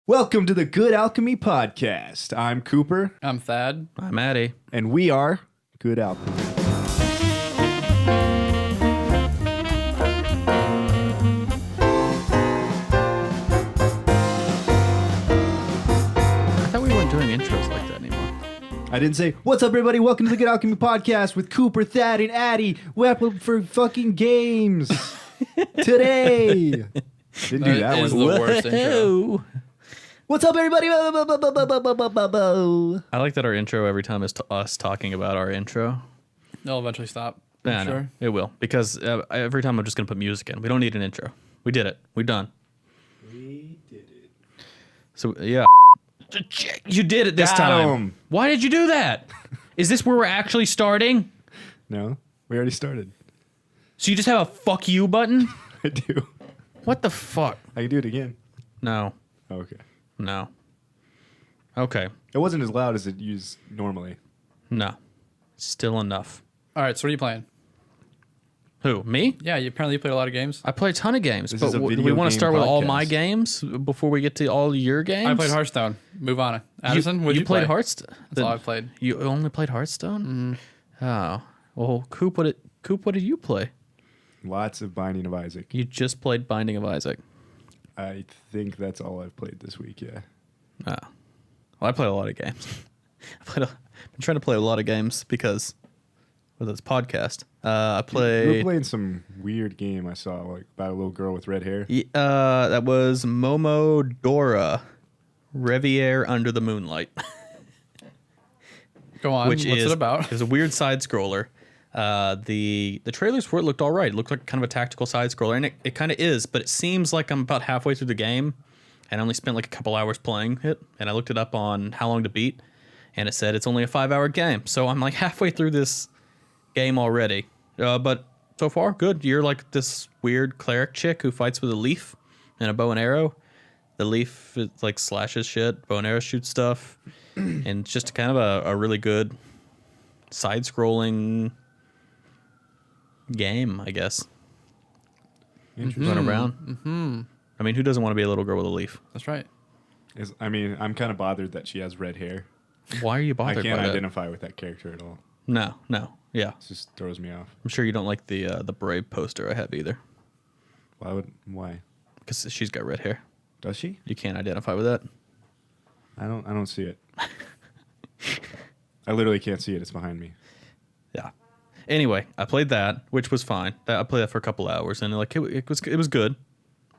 Welcome to the Good Alchemy Podcast. I'm Cooper. I'm Thad. I'm Addy. And we are Good Alchemy. I thought we weren't doing intros like that anymore. I didn't say, what's up, everybody? Welcome to the Good Alchemy Podcast with Cooper, Thad, and Addy. Welcome for fucking games today. Didn't do that is one. the worst intro. What's up, everybody? I like that our intro every time is us talking about our intro. It'll eventually stop. Yeah, I'm no, sure. it will. Because every time I'm just going to put music in. We don't need an intro. We did it. We're done. We did it. So, yeah. You did it this Got time. 'em. Why did you do that? Is this where we're actually starting? No, we already started. So you just have a fuck you button? I do. What the fuck? I can do it again. No. Okay. No. Okay. It wasn't as loud as it used normally. No. Still enough. All right, so what are you playing? Who? Me? Yeah, you apparently played a lot of games. I play a ton of games, This but is a we video want to game start with all podcast. my games before we get to all your games. I played Hearthstone. Move on. Addison, what did you played play? Hearthstone? That's all I played. You only played Hearthstone? Oh. Well, Coop, what did you play? Lots of Binding of Isaac. You just played Binding of Isaac. I think that's all I've played this week, yeah. Oh. Well, I played a lot of games. I've been trying to play a lot of games because with this podcast. I You were played... playing some weird game I saw, like about a little girl with red hair. that was Momodora Reviere Under the Moonlight. Go on. Which What's is it about? It was a weird side scroller. The trailers for it looked all right. It looked like kind of a tactical side scroller, and it kind of is. But it seems like I'm about halfway through the game, and I only spent like a couple hours playing it. And I looked it up on How Long to Beat, and it said it's only a 5-hour game. So I'm like halfway through this game already. But so far, good. You're like this weird cleric chick who fights with a leaf and a bow and arrow. The leaf like slashes shit, bow and arrow shoots stuff, and it's just kind of a really good side-scrolling game, I guess. Interesting. Run around. Mm-hmm. I mean, who doesn't want to be a little girl with a leaf? That's right. I'm kind of bothered that she has red hair. Why are you I bothered can't by that? identify with that character at all. No, yeah. It just throws me off. I'm sure you don't like the Brave poster I have either, Why? because she's got red hair. Does she? You can't identify with that. I don't see it. I literally can't see it. It's behind me. Yeah. Anyway, I played that, which was fine. I played that for a couple hours, and like it was good.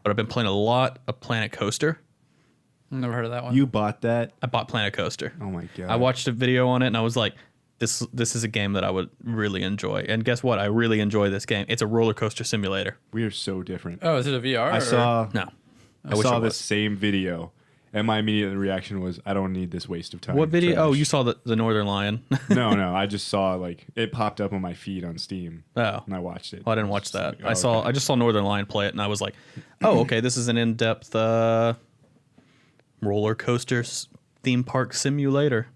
But I've been playing a lot of Planet Coaster. Never heard of that one. You bought that? I bought Planet Coaster. Oh my god! I watched a video on it, and I was like, this is a game that I would really enjoy. And guess what? I really enjoy this game. It's a roller coaster simulator. We are so different. Oh, is it a VR? I saw No. I wish saw it this was. same video, and my immediate reaction was, I don't need this waste of time. What video? Trash. Oh, you saw the Northern Lion. No. I just saw like it popped up on my feed on Steam. Oh. And I watched it. Oh, I didn't watch Just that. like, I just saw Northern Lion play it, and I was like, "Oh, okay, this is an in-depth roller coaster theme park simulator."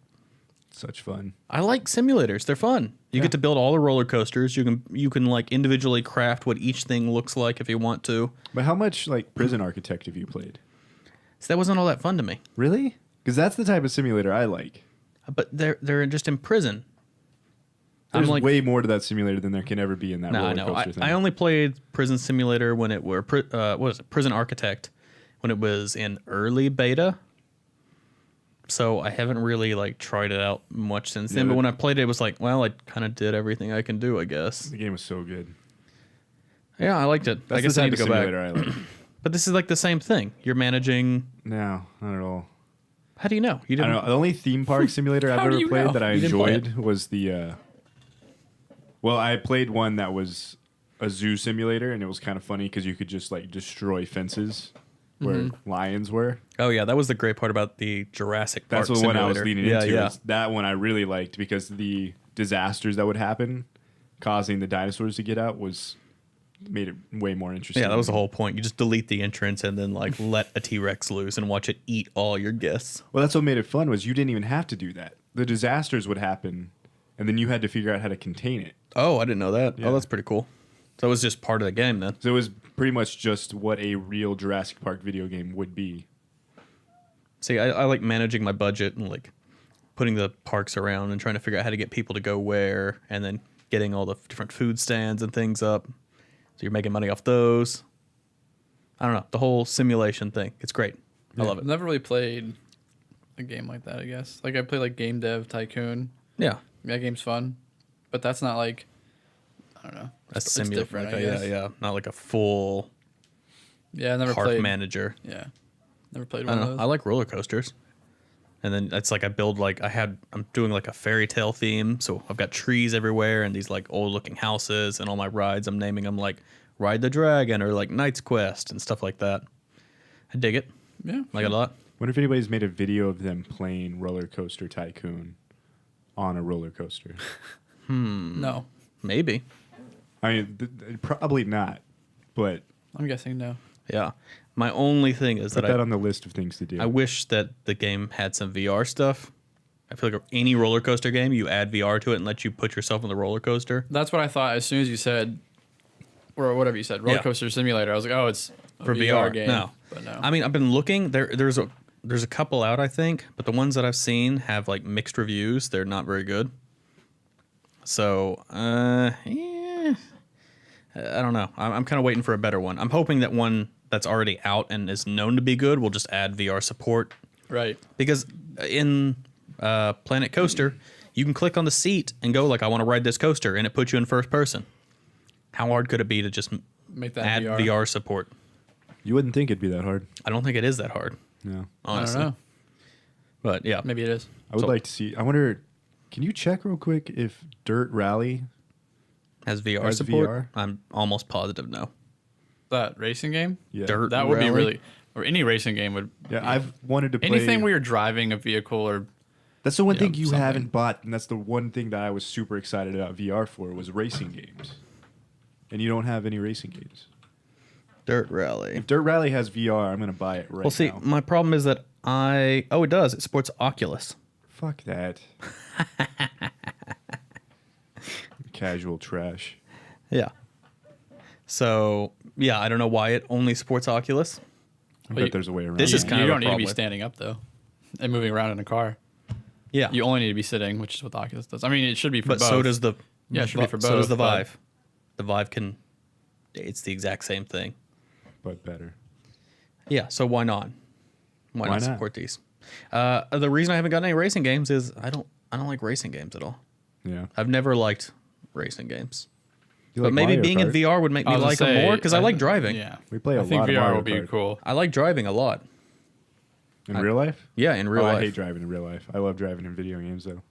Such fun. I like simulators; they're fun. You get to build all the roller coasters. You can like individually craft what each thing looks like if you want to. But how much like Prison Architect have you played? So that wasn't all that fun to me. Really? Because that's the type of simulator I like. But they're just in prison. There's I'm like, way more to that simulator than there can ever be in that no, roller no. coaster thing. I only played Prison Simulator when it were what was it? Prison Architect when it was in early beta. So I haven't really like tried it out much since then. Yeah, But when I played it, it was like, well, I kind of did everything I can do, I guess. The game was so good. Yeah, I liked it. That's I guess the I type need to of go back. simulator I like. But this is like the same thing. You're managing. No, not at all. How do you know? You I don't know. The only theme park simulator I've How do ever you played know? that I You didn't play enjoyed was the. Well, I played one that was a zoo simulator, and it was kind of funny because you could just like destroy fences where lions were. Oh yeah, that was the great part about the Jurassic Park That's the simulator. one I was leaning yeah, into. Yeah. is That one I really liked because the disasters that would happen, causing the dinosaurs to get out, made it way more interesting. Yeah, that was the whole point. You just delete the entrance and then like let a T-Rex loose and watch it eat all your guests. Well, that's what made it fun was you didn't even have to do that. The disasters would happen, and then you had to figure out how to contain it. Oh, I didn't know that. Yeah. Oh, that's pretty cool. So it was just part of the game then. So it was pretty much just what a real Jurassic Park video game would be. See, I like managing my budget and like putting the parks around and trying to figure out how to get people to go where, and then getting all the different food stands and things up. So you're making money off those. I don't know, the whole simulation thing. It's great. I love I've it. never really played a game like that, I guess. Like I play like Game Dev Tycoon. Yeah, That game's fun. But that's not like I don't know. a simulator. different, Like I guess. yeah, not like a full Yeah, I never park played. manager. Yeah. Never played I one don't of know. those. I like roller coasters. And then it's like I build like I'm doing like a fairy tale theme. So I've got trees everywhere and these like old looking houses, and all my rides I'm naming them like Ride the Dragon or like Knight's Quest and stuff like that. I dig it. Yeah. Like a lot. Wonder if anybody's made a video of them playing Roller Coaster Tycoon on a roller coaster. No. Maybe. I mean, probably not, but I'm guessing no. Yeah. My only thing is put that that on the list of things to do. I wish that the game had some VR stuff. I feel like any roller coaster game, you add VR to it and let you put yourself on the roller coaster. That's what I thought as soon as you said or whatever you said, roller Yeah. coaster simulator. I was like, oh, it's a For VR, VR. game. No. But no. I mean, I've been looking. There's a couple out, I think, but the ones that I've seen have like mixed reviews. They're not very good. So, I don't know. I'm kind of waiting for a better one. I'm hoping that one that's already out and is known to be good will just add VR support. right. Because in Planet Coaster, you can click on the seat and go like, I want to ride this coaster, and it puts you in first person. How hard could it be to just Make that add VR. VR support? You wouldn't think it'd be that hard. I don't think it is that hard, No. honestly. I don't know. But yeah, Maybe it is. I would So- like to see. I wonder. Can you check real quick if Dirt Rally? has VR Has support? VR? I'm almost positive no. That racing game? Yeah. Dirt That would be Rally? really or any racing game would Yeah, I've wanted to play anything where you're driving a vehicle or That's the one Yeah, thing you something. haven't bought, and that's the one thing that I was super excited about VR for was racing games. And you don't have any racing games. Dirt Rally. If Dirt Rally has VR, I'm gonna buy it right Well, see, now. my problem is that it does. It supports Oculus. Fuck that. Casual trash. Yeah. So yeah, I don't know why it only supports Oculus. I Well, bet you- there's a way around This it. is kind you of a don't need to be problem with- standing up though and moving around in a car. Yeah, You only need to be sitting, which is what the Oculus does. I mean, it should be for but both. so does the Yeah, it should be for So does both, the but- Vive. The Vive can. It's the exact same thing. but better. Yeah. So why not? Why Why not not? support these? The reason I haven't gotten any racing games is I don't like racing games at all. Yeah. I've never liked racing games. You But like maybe Mario being in Kart? VR would make I me was gonna like them say, more because I like driving. Yeah, We play a I think lot of VR Mario will be Kart. cool. I like driving a lot. In real life? Yeah, in real Oh, life. I hate driving in real life. I love driving in video games though.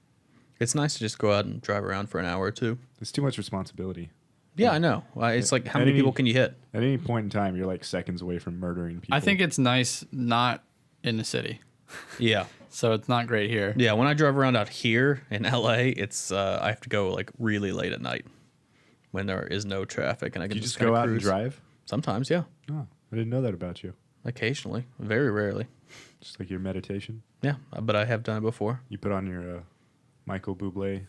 It's nice to just go out and drive around for an hour or two. It's too much responsibility. Yeah, I know. It's like how At many any- people can you hit? At any point in time, you're like seconds away from murdering people. I think it's nice not in the city, Yeah. so it's not great here. Yeah, when I drive around out here in LA, it's I have to go like really late at night when there is no traffic and I can you just just kinda go out cruise. and drive. Sometimes, yeah. Oh, I didn't know that about you. Occasionally, very rarely. Just like your meditation. Yeah, but I have done it before. You put on your Michael Bublé.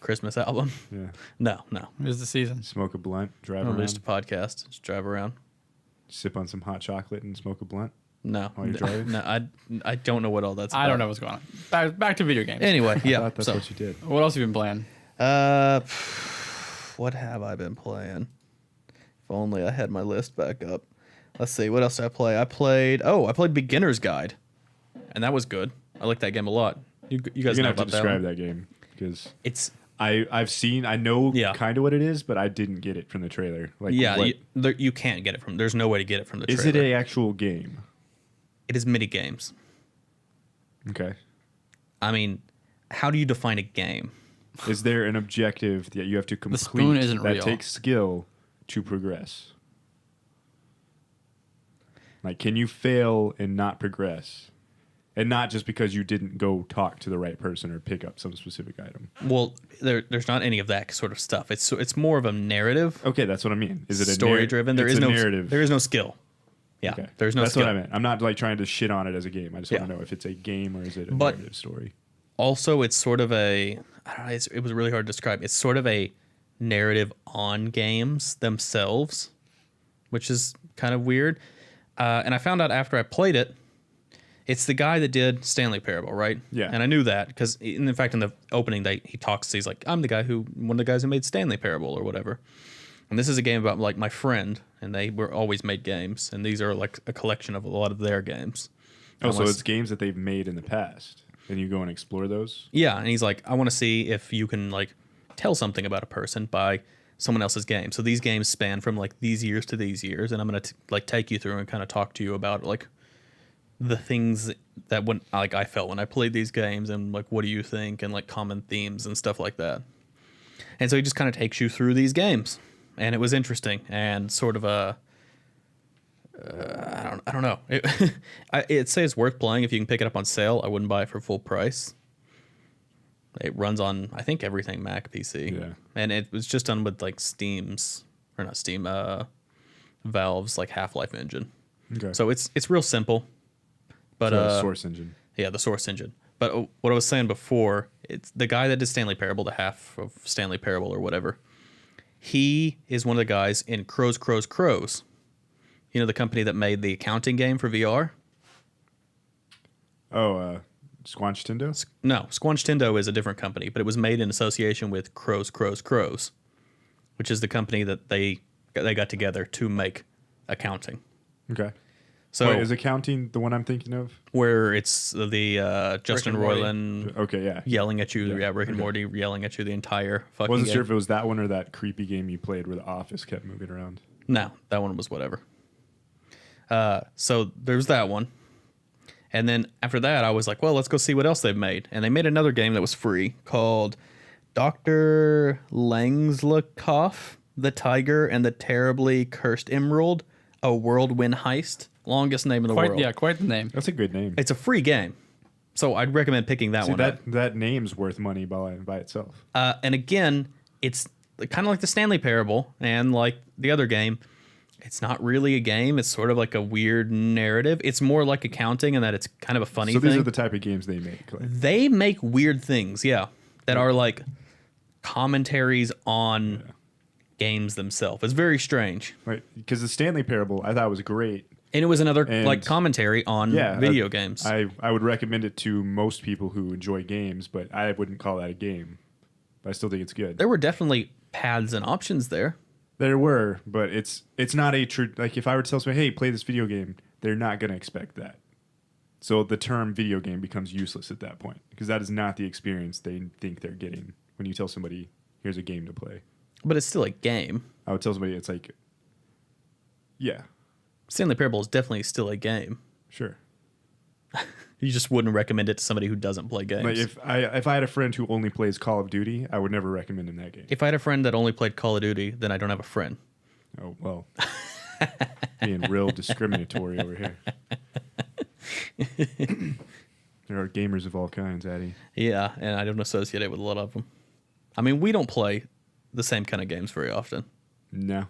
Christmas album. Yeah. No. It's the season. Smoke a blunt. Drive I'm around. just a podcast. Just drive around. Sip on some hot chocolate and smoke a blunt. No. While you're driving? No, I don't know what all that's about. I don't know what's going on. Back to video games. Anyway, I yeah. thought that's so, what you did. What else have you been playing? what have I been playing? If only I had my list back up. Let's see. What else did I play? I played Beginner's Guide, and that was good. I like that game a lot. You You're guys gonna know have to about describe that? that game because It's I know Yeah. kind of what it is, but I didn't get it from the trailer. Like, yeah. what- You can't get it from. There's no way to get it from the trailer. is it a actual game? It is mini games. Okay. I mean, how do you define a game? Is there an objective that you have to complete spoon isn't that real. takes skill to progress? Like, can you fail and not progress? And not just because you didn't go talk to the right person or pick up some specific item. Well, there's not any of that sort of stuff. It's more of a narrative, Okay, that's what I mean. Is it a story driven. There it's is a no narrative? There is no skill. Yeah, Okay. there's no That's skill. what I meant. I'm not like trying to shit on it as a game. I just Yeah. want to know if it's a game or is it a But- narrative story. Also, it's sort of a I don't know. It was really hard to describe. It's sort of a narrative on games themselves, which is kind of weird. And I found out after I played it, It's the guy that did Stanley Parable, right? Yeah. And I knew that because, in fact, in the opening, he talks. He's like, "I'm one of the guys who made Stanley Parable or whatever." And this is a game about like my friend, and they were always made games, and these are like a collection of a lot of their games. Oh, so it's games that they've made in the past, and you go and explore those. Yeah, and he's like, I want to see if you can like tell something about a person by someone else's game. So these games span from like these years to these years, and I'm gonna like take you through and kind of talk to you about like the things that when like I felt when I played these games, and like what do you think, and like common themes and stuff like that. And so he just kind of takes you through these games, and it was interesting and sort of a I don't know. It says worth playing if you can pick it up on sale. I wouldn't buy it for full price. It runs on I think everything Mac PC. Yeah. And it was just done with like Valve's like Half-Life engine. Okay. So it's real simple. But So Source Engine. yeah, the Source engine. But what I was saying before, it's the guy that did Stanley Parable, the half of Stanley Parable or whatever. He is one of the guys in Crows. You know, the company that made the accounting game for VR? Oh, Squanch Tindo? No, Squanch Tindo is a different company, but it was made in association with Crows, which is the company that they got together to make accounting. Okay. So Wait, is accounting the one I'm thinking of? where it's the Justin and Morty. Roiland Okay, yeah. yelling at you, Yeah, Rick and okay. Morty yelling at you the entire I fucking wasn't game. sure if it was that one or that creepy game you played where the office kept moving around. No, that one was whatever. So there's that one. And then after that, I was like, well, let's go see what else they've made. And they made another game that was free called Dr. Langslakoff, the Tiger and the Terribly Cursed Emerald, a Whirlwind Heist. Longest name in the world. Yeah, quite the name. That's a good name. It's a free game. So I'd recommend picking that See, one up. that name's worth money by itself. And again, it's kind of like the Stanley Parable and like the other game. It's not really a game. It's sort of like a weird narrative. It's more like accounting in that it's kind of a funny So thing. these are the type of games they make. Like, They make weird things, yeah, that are like commentaries on games themselves. It's very strange. right? Because the Stanley Parable I thought was great. And it was another And- like commentary on Yeah, video games. I would recommend it to most people who enjoy games, but I wouldn't call that a game. But I still think it's good. There were definitely paths and options there. There were, but it's not a true. Like if I were to tell somebody, "Hey, play this video game," they're not going to expect that. So the term video game becomes useless at that point because that is not the experience they think they're getting when you tell somebody, "Here's a game to play." But it's still a game. I would tell somebody it's like, yeah, Stanley Parable is definitely still a game. sure. You just wouldn't recommend it to somebody who doesn't play games. Like if I had a friend who only plays Call of Duty, I would never recommend him that game. If I had a friend that only played Call of Duty, then I don't have a friend. Oh well, being real discriminatory over here. There are gamers of all kinds, Addy. Yeah, and I don't associate it with a lot of them. I mean, we don't play the same kind of games very often. No.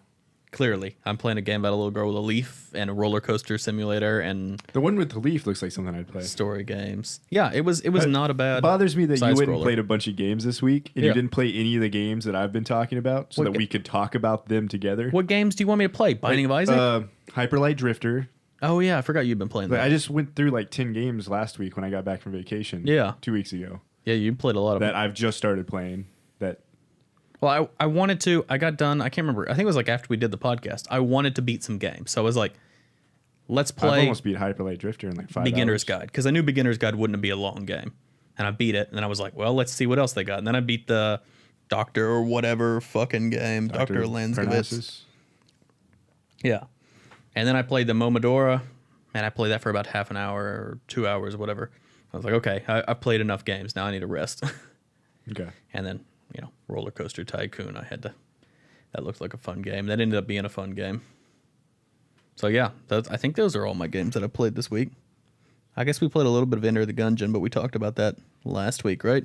Clearly, I'm playing a game about a little girl with a leaf and a roller coaster simulator and The one with the leaf looks like something I'd play. story games. Yeah, it was not a It bad. bothers me that you side went and scroller. played a bunch of games this week and Yeah. you didn't play any of the games that I've been talking about so What that ga- we could talk about them together. What games do you want me to play? Binding of Isaac? Hyperlight Drifter. Oh yeah, I forgot you've been playing Like, that. I just went through like 10 games last week when I got back from vacation. Yeah. 2 weeks ago. Yeah, you played a lot of That them. I've just started playing. That Well, I wanted to. I got done. I can't remember. I think it was like after we did the podcast. I wanted to beat some games, so I was like, "Let's I've play almost beat Hyperlight Drifter in like 5 Beginner's hours. Guide," because I knew Beginner's Guide wouldn't be a long game, and I beat it. And then I was like, "Well, let's see what else they got." And then I beat the Doctor or whatever fucking game, Doctor Lanskowitz. Parnassus. Yeah. And then I played the Momodora, and I played that for about half an hour or 2 hours, whatever. I was like, okay, I've played enough games. Now I need to rest. Okay. And then, Roller Coaster Tycoon, that looked like a fun game. That ended up being a fun game. So yeah, I think those are all my games that I played this week. I guess we played a little bit of Enter the Gungeon, but we talked about that last week, right?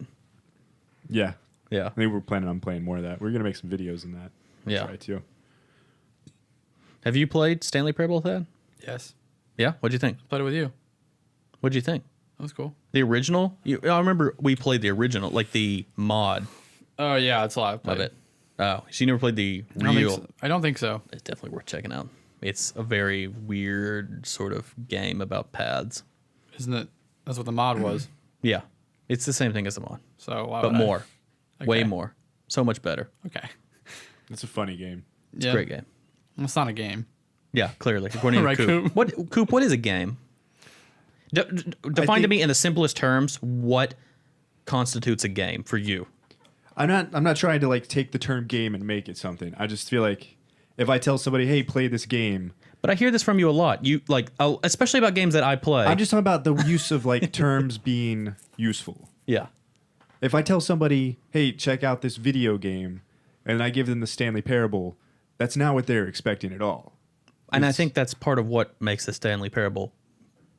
Yeah. Yeah. I think we're planning on playing more of that. We're going to make some videos in that. Yeah. Try too. Have you played Stanley Parable with that? Yes. Yeah? What'd you think? Played it with you. What'd you think? That was cool. The original? I remember we played the original, like the mod Oh yeah, that's a lot of it. Oh, so you never played the real? I don't think so. It's definitely worth checking out. It's a very weird sort of game about paths. Isn't it? That's what the mod was. Yeah, it's the same thing as the mod, So why but would I- more, way Okay. more, so much better. Okay. It's a funny game. It's a great game. It's not a game. Yeah, clearly. According to Right, Coop. Coop? What is a game? Define to me in the simplest terms what constitutes a game for you. I'm not trying to like take the term game and make it something. I just feel like if I tell somebody, "Hey, play this game," But I hear this from you a lot. You like, especially about games that I play. I'm just talking about the use of like terms being useful. Yeah. If I tell somebody, "Hey, check out this video game," and I give them the Stanley Parable, that's not what they're expecting at all. And I think that's part of what makes the Stanley Parable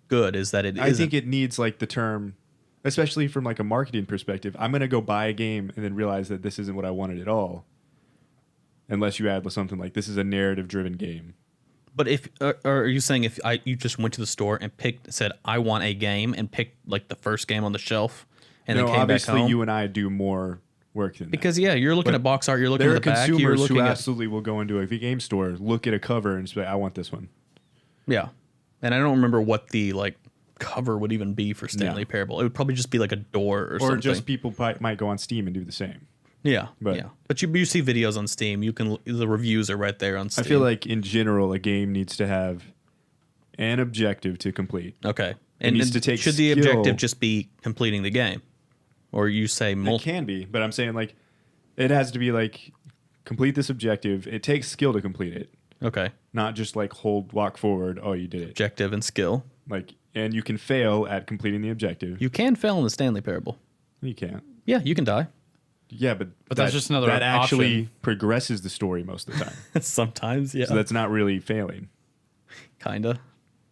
good is that I think it needs like the term, especially from like a marketing perspective. I'm gonna go buy a game and then realize that this isn't what I wanted at all, unless you add something like this is a narrative-driven game. But if or are you saying if you just went to the store and said I want a game and picked like the first game on the shelf and No, then came back obviously home? you and I do more work than that. Because yeah, you're looking But at box art, you're looking There at are the back, you're consumers looking who at absolutely will go into a game store, look at a cover, and say, "I want this one." yeah. And I don't remember what the like cover would even be for Stanley Yeah. Parable. It would probably just be like a door or Or something. just people might go on Steam and do the same. yeah, but- yeah. But you see videos on Steam. You can the reviews are right there on I Steam. feel like in general, a game needs to have an objective to complete. okay. needs to take should the skill. objective just be completing the game, or you say It can be, but I'm saying like it has to be like complete this objective. It takes skill to complete it, okay, not just like walk forward. Oh, you did it. objective and skill. Like, and you can fail at completing the objective. You can fail in the Stanley Parable. You can't. Yeah, you can die. Yeah, but that's just another that actually option. progresses the story most of the time. Sometimes, yeah, So that's not really failing. kinda.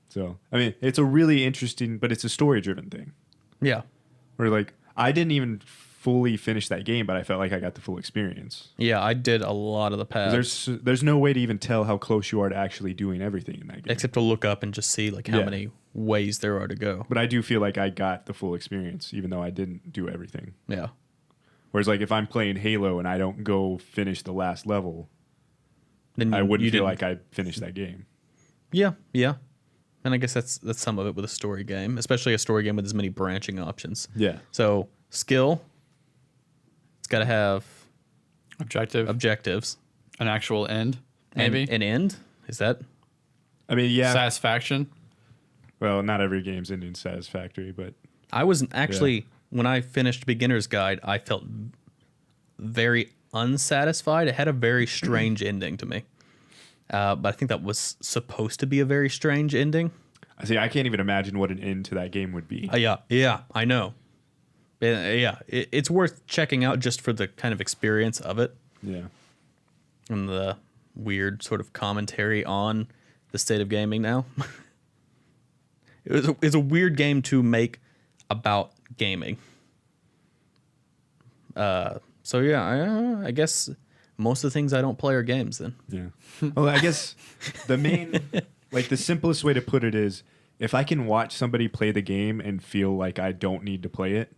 So I mean, it's a really interesting, but it's a story-driven thing. Yeah, Where like I didn't even fully finish that game, but I felt like I got the full experience. yeah. I did a lot of the paths. There's no way to even tell how close you are to actually doing everything in that game. Except to look up and just see like how Yeah. many ways there are to go. But I do feel like I got the full experience, even though I didn't do everything. Yeah. Whereas like if I'm playing Halo and I don't go finish the last level, Then I wouldn't you feel didn't- like I finished that game. Yeah, yeah. And I guess that's some of it with a story game, especially a story game with as many branching options. Yeah. So skill, it's got to have Objective. objectives. An actual end. And Maybe. an end. Is that? I mean, yeah. Satisfaction. Well, not every game's ending satisfactory, but I was actually when I finished Beginner's Guide, I felt very unsatisfied. It had a very strange ending to me. But I think that was supposed to be a very strange ending. I see. I can't even imagine what an end to that game would be. Yeah, I know. Yeah, it's worth checking out just for the kind of experience of it Yeah. and the weird sort of commentary on the state of gaming now. It's a weird game to make about gaming. So yeah, I guess most of the things I don't play are games then. Yeah. Well, I guess the main, like the simplest way to put it is if I can watch somebody play the game and feel like I don't need to play it,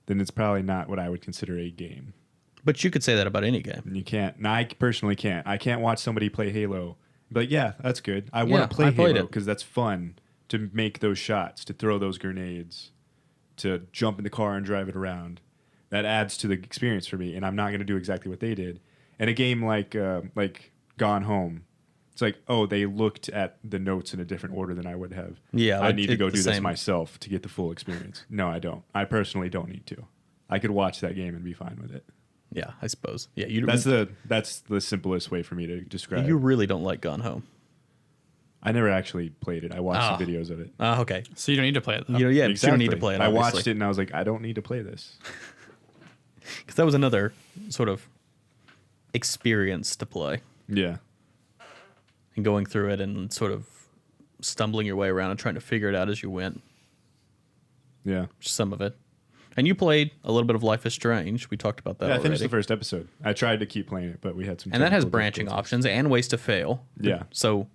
then it's probably not what I would consider a game. But you could say that about any game. And you can't. And I personally can't. I can't watch somebody play Halo. But yeah, that's good. I Yeah, want to play I played Halo it. because that's fun to make those shots, to throw those grenades, to jump in the car and drive it around. That adds to the experience for me, and I'm not going to do exactly what they did. And a game like Gone Home, it's like, oh, they looked at the notes in a different order than I would have. Yeah, I need to go the do this same. myself to get the full experience. No, I don't. I personally don't need to. I could watch that game and be fine with it. Yeah, I suppose. Yeah, you That's the simplest way for me to describe you it. really don't like Gone Home. I never actually played it. I watched Ah. some videos of it. Okay. So you don't need to play it though. You know, yeah, but you don't need to play it. I Obviously. watched it and I was like, I don't need to play this. Because that was another sort of experience to play Yeah. and going through it and sort of stumbling your way around and trying to figure it out as you went. Yeah. Just some of it. And you played a little bit of Life is Strange. We talked about that Yeah, I already. finished the first episode. I tried to keep playing it, but we had some And that has technical branching difficulties. options and ways to fail. Yeah. So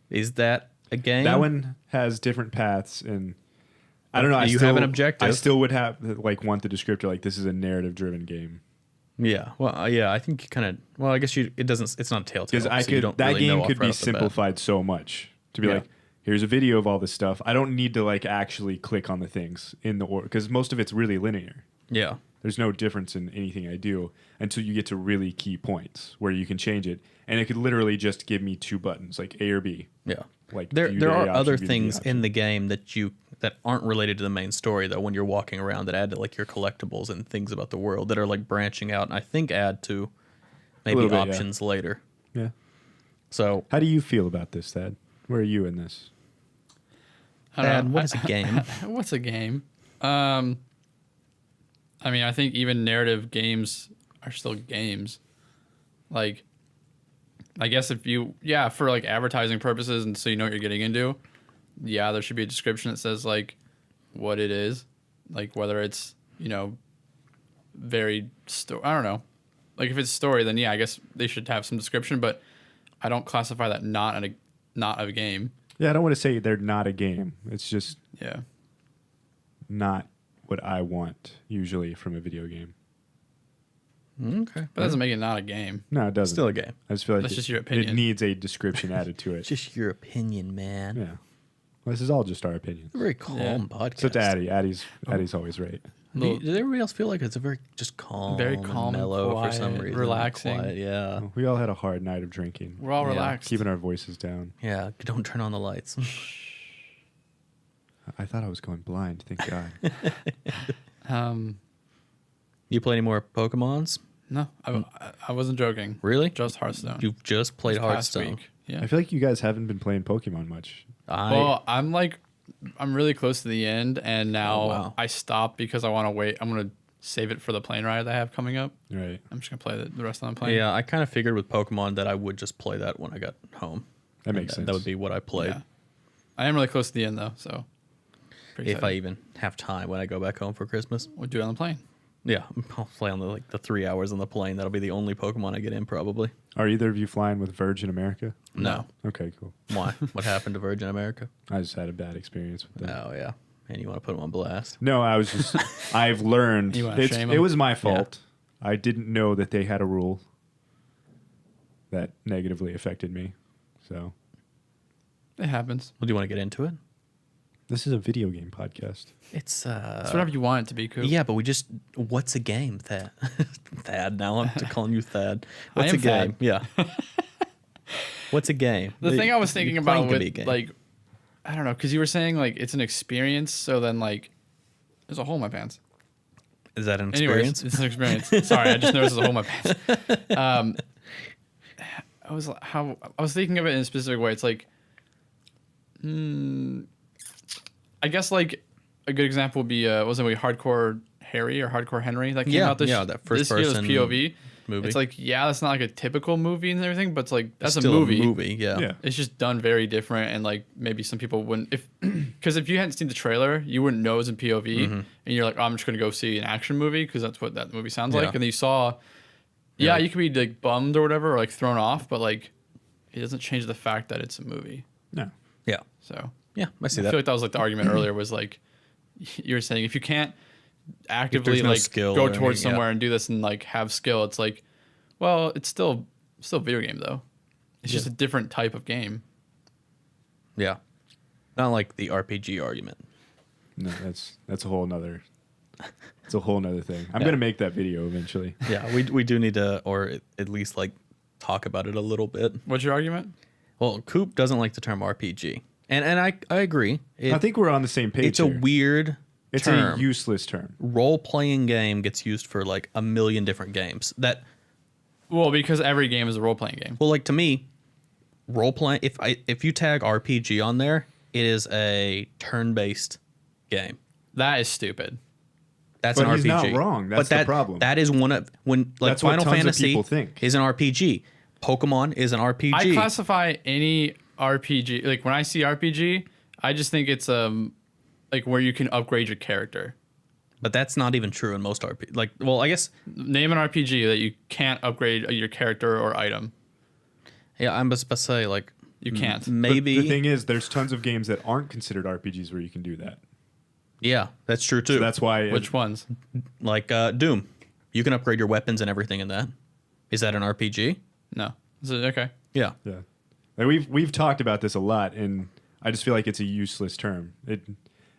is that a game? That one has different paths, and I don't know. You have an objective. I still would have want the descriptor like this is a narrative-driven game Yeah. Well, yeah, I think you kind of. Well, I guess it doesn't. It's not a Telltale. because so you don't that really know game off could right be off the bat. simplified so much to be Yeah. like, here's a video of all this stuff. I don't need to like actually click on the things in the order because most of it's really linear. Yeah. There's no difference in anything I do until you get to really key points where you can change it, and it could literally just give me 2 buttons, like A or B. Yeah. Like There view the A are option, other view the B things option. in the game that aren't related to the main story though when you're walking around that add to like your collectibles and things about the world that are like branching out and I think add to maybe little bit, yeah. options later. Yeah. So How do you feel about this, Thad? Where are you in this? I don't Thad, know. what is a game? What's a game? I mean, I think even narrative games are still games. Like, I guess if you, for like advertising purposes and so you know what you're getting into, yeah, there should be a description that says like what it is, like whether it's, very I don't know. Like if it's story, then yeah, I guess they should have some description, but I don't classify that not a game. Yeah, I don't want to say they're not a game. It's just Yeah. not what I want usually from a video game. Okay. But that doesn't make it not a game. No, it doesn't. Still a game. I just feel like That's it, just your it opinion. needs a description added to it. Just your opinion, man. Yeah. Well, this is all just our opinions. Very calm podcast. Except Addy. Addy's always right. Did everybody else feel like it's a very just calm, Very and calm and mellow quiet, for some reason, relaxing. Quiet, yeah, We all had a hard night of drinking. We're all Yeah. relaxed. Keeping our voices down. yeah. Don't turn on the lights. I thought I was going blind. Thank God. You play any more Pokemons? No, I wasn't joking. Really? Just Hearthstone. You've just played This past Hearthstone. week. Yeah. I feel like you guys haven't been playing Pokemon much. Well, I'm really close to the end, and now Oh, wow. I stopped because I want to wait. I'm gonna save it for the plane ride that I have coming up. Right. I'm just gonna play the rest on the plane. Yeah, I kind of figured with Pokemon that I would just play that when I got home. That makes And sense. That would be what I played. Yeah. I am really close to the end though, so pretty If I excited. even have time when I go back home for Christmas. We'll do it on the plane. Yeah, I'll play on the 3 hours on the plane. That'll be the only Pokemon I get in probably. Are either of you flying with Virgin America? No. Okay, cool. Why? What happened to Virgin America? I just had a bad experience with them. Oh yeah, and you want to put them on blast? No, I was just. I've learned. You wanna shame 'em? It was my fault. I didn't know that they had a rule that negatively affected me. So It happens. Well, do you want to get into it? this is a video game podcast. It's It's whatever you want it to be, Coop. yeah, but what's a game, Thad? Thad. Now I'm calling you Thad. What's am a game? Thad. Yeah. What's a game? The thing I was thinking about playing could be a with game. like, I don't know, because you were saying like it's an experience. So then like, there's a hole in my pants. Is that an Anyways, experience? it's an experience. Sorry, I just noticed there's a hole in my pants. I was thinking of it in a specific way. It's like, I guess like a good example would be wasn't it Hardcore Harry or Hardcore Henry that came out this that first this year, this person POV movie. It's like that's not like a typical movie and everything, but it's like that's a Still movie. Yeah. Yeah. It's just done very different, and like maybe some people wouldn't because if you hadn't seen the trailer, you wouldn't know it was in POV, and you're like, oh, I'm just gonna go see an action movie because that's what that movie sounds Yeah. like, and then you saw, Yeah. you could be like bummed or whatever, or like thrown off, but like it doesn't change the fact that it's a movie. No. Yeah. So Yeah. I see I that. feel like that was like the argument earlier was like you were saying if you can't actively there's no like skill go or towards anything, yeah. somewhere and do this and like have skill, it's like, well, it's still a video game though. It's just a different type of game. Yeah. Not like the RPG argument. No, that's a whole nother. It's a whole nother thing. I'm Yeah. gonna make that video eventually. Yeah, we do need to, or at least like talk about it a little bit. What's your argument? Well, Coop doesn't like the term RPG, and I agree. I think we're on the same page. it's a here. weird It's term. a useless term. Role playing game gets used for like a million different games. That Well, because every game is a role playing game. well, like to me, role playing. If you tag RPG on there, it is a turn based game. That is stupid. That's But an he's RPG. not wrong. That's the problem. That is one of when like That's what Final tons of Fantasy people think. is an RPG. Pokemon is an RPG. I classify any RPG like when I see RPG, I just think it's like where you can upgrade your character. But that's not even true in most RPG. Like, well, I guess Name an RPG that you can't upgrade your character or item. yeah. I'm just about to say like You can't. But maybe the thing is, there's tons of games that aren't considered RPGs where you can do that. yeah, that's true too. So that's why. Which ones? like Doom. You can upgrade your weapons and everything in that. Is that an RPG? No. Is it okay? Yeah. Yeah. Like we've talked about this a lot, and I just feel like it's a useless term.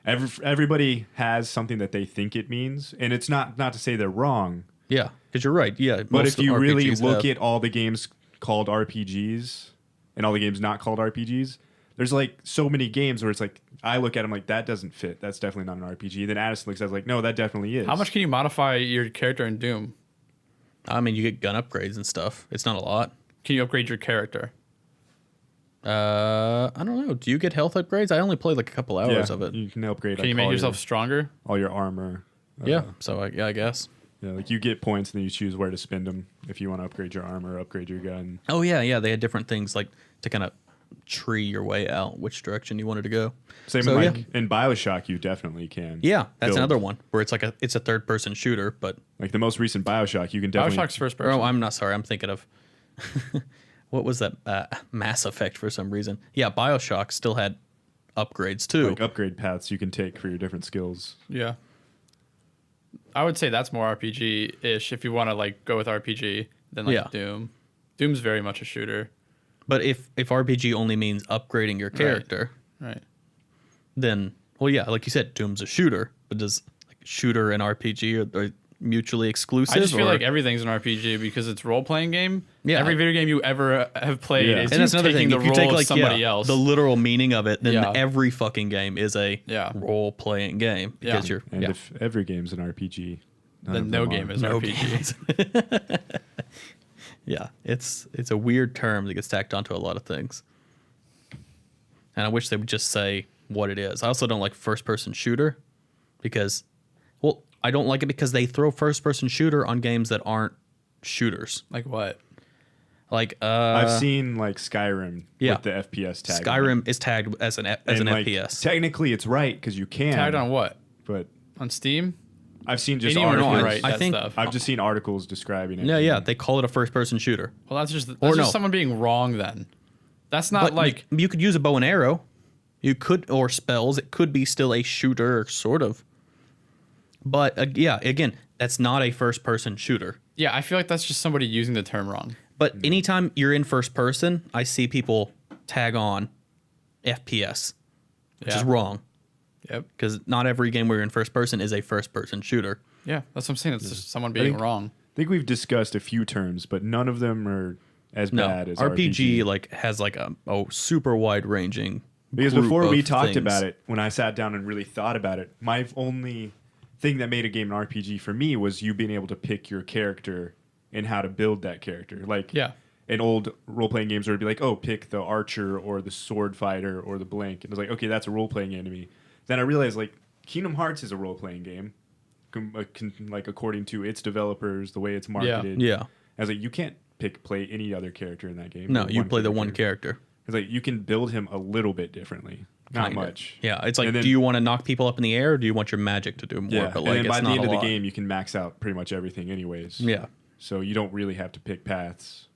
Everybody has something that they think it means, and it's not to say they're wrong. Yeah, because you're right. Yeah, But if you really RPGs look have- at all the games called RPGs and all the games not called RPGs, there's like so many games where it's like I look at them like that doesn't fit. That's definitely not an RPG. Then Addison looks at it like, no, that definitely is. How much can you modify your character in Doom? I mean, you get gun upgrades and stuff. It's not a lot. Can you upgrade your character? I don't know. Do you get health upgrades? I only played like a couple hours of it. You can upgrade. Can you make yourself stronger? all your armor? Yeah. So I guess. Yeah, like you get points and then you choose where to spend them if you want to upgrade your armor, upgrade your gun. Oh yeah. They had different things like to kind of tree your way out, which direction you wanted to go. Same So, with like yeah. in BioShock, you definitely can. Yeah, that's build. another one where it's like it's a third person shooter, but Like the most recent BioShock, you can definitely. BioShock's first person. oh, I'm not sorry. I'm thinking of what was that Mass Effect for some reason. Yeah, BioShock still had upgrades too. like upgrade paths you can take for your different skills. Yeah. I would say that's more RPG-ish if you want to like go with RPG than like Yeah. Doom. Doom's very much a shooter. But if RPG only means upgrading your character, Right. then well, yeah, like you said, Doom's a shooter. But does like shooter and RPG are mutually exclusive? I just feel or- like everything an RPG because it's a role-playing game. Yeah. Every video game you ever have played Yeah. is and you that's another taking thing. the If you role take of like somebody else. the literal meaning of it, then Yeah. every fucking game is a Yeah. role playing game because Yeah. you're And yeah. if every game's an RPG, none then of no them game are. is No RPG. games. Yeah, it's a weird term that gets tacked onto a lot of things. And I wish they would just say what it is. I also don't like first person shooter because well, I don't like it because they throw first person shooter on games that aren't shooters. Like what? Like I've seen like Skyrim yeah. with the FPS tag. on it. Skyrim is tagged as an And, like, FPS. Technically, it's right because you can. Tagged on what? But On Steam? I've seen just Any or articles. not right I that think- stuff. I've just seen articles describing it. Yeah, they call it a first person shooter. Well, that's just Or no. someone being wrong then. That's not But like you could use a bow and arrow. You could or spells. It could be still a shooter, sort of. But yeah, again, that's not a first person shooter. yeah, I feel like that's just somebody using the term wrong. But anytime you're in first person, I see people tag on FPS, which is Yeah. wrong Yep. because not every game where you're in first person is a first person shooter. Yeah, that's what I'm saying. It's just someone being think- wrong. I think we've discussed a few terms, but none of them are as No, bad as RPG like has like a super wide ranging. Because before we talked about it, when I sat down and really thought about it, my only thing that made a game an RPG for me was you being able to pick your character and how to build that character. Like Yeah. in old role-playing games where it'd be like, oh, pick the archer or the sword fighter or the blank. And it was like, okay, that's a role-playing enemy. Then I realized like Kingdom Hearts is a role-playing game, like according to its developers, the way it's marketed. Yeah, I was like, you can't play any other character in that game. no, Or you play the one character. It's like you can build him a little bit differently, not Kinda. much. Yeah, it's like, And then- do you want to knock people up in the air, or do you want your magic to do more? Yeah, But and like, then it's by the not end a of the lot. game, you can max out pretty much everything, anyways. Yeah, So you don't really have to pick paths,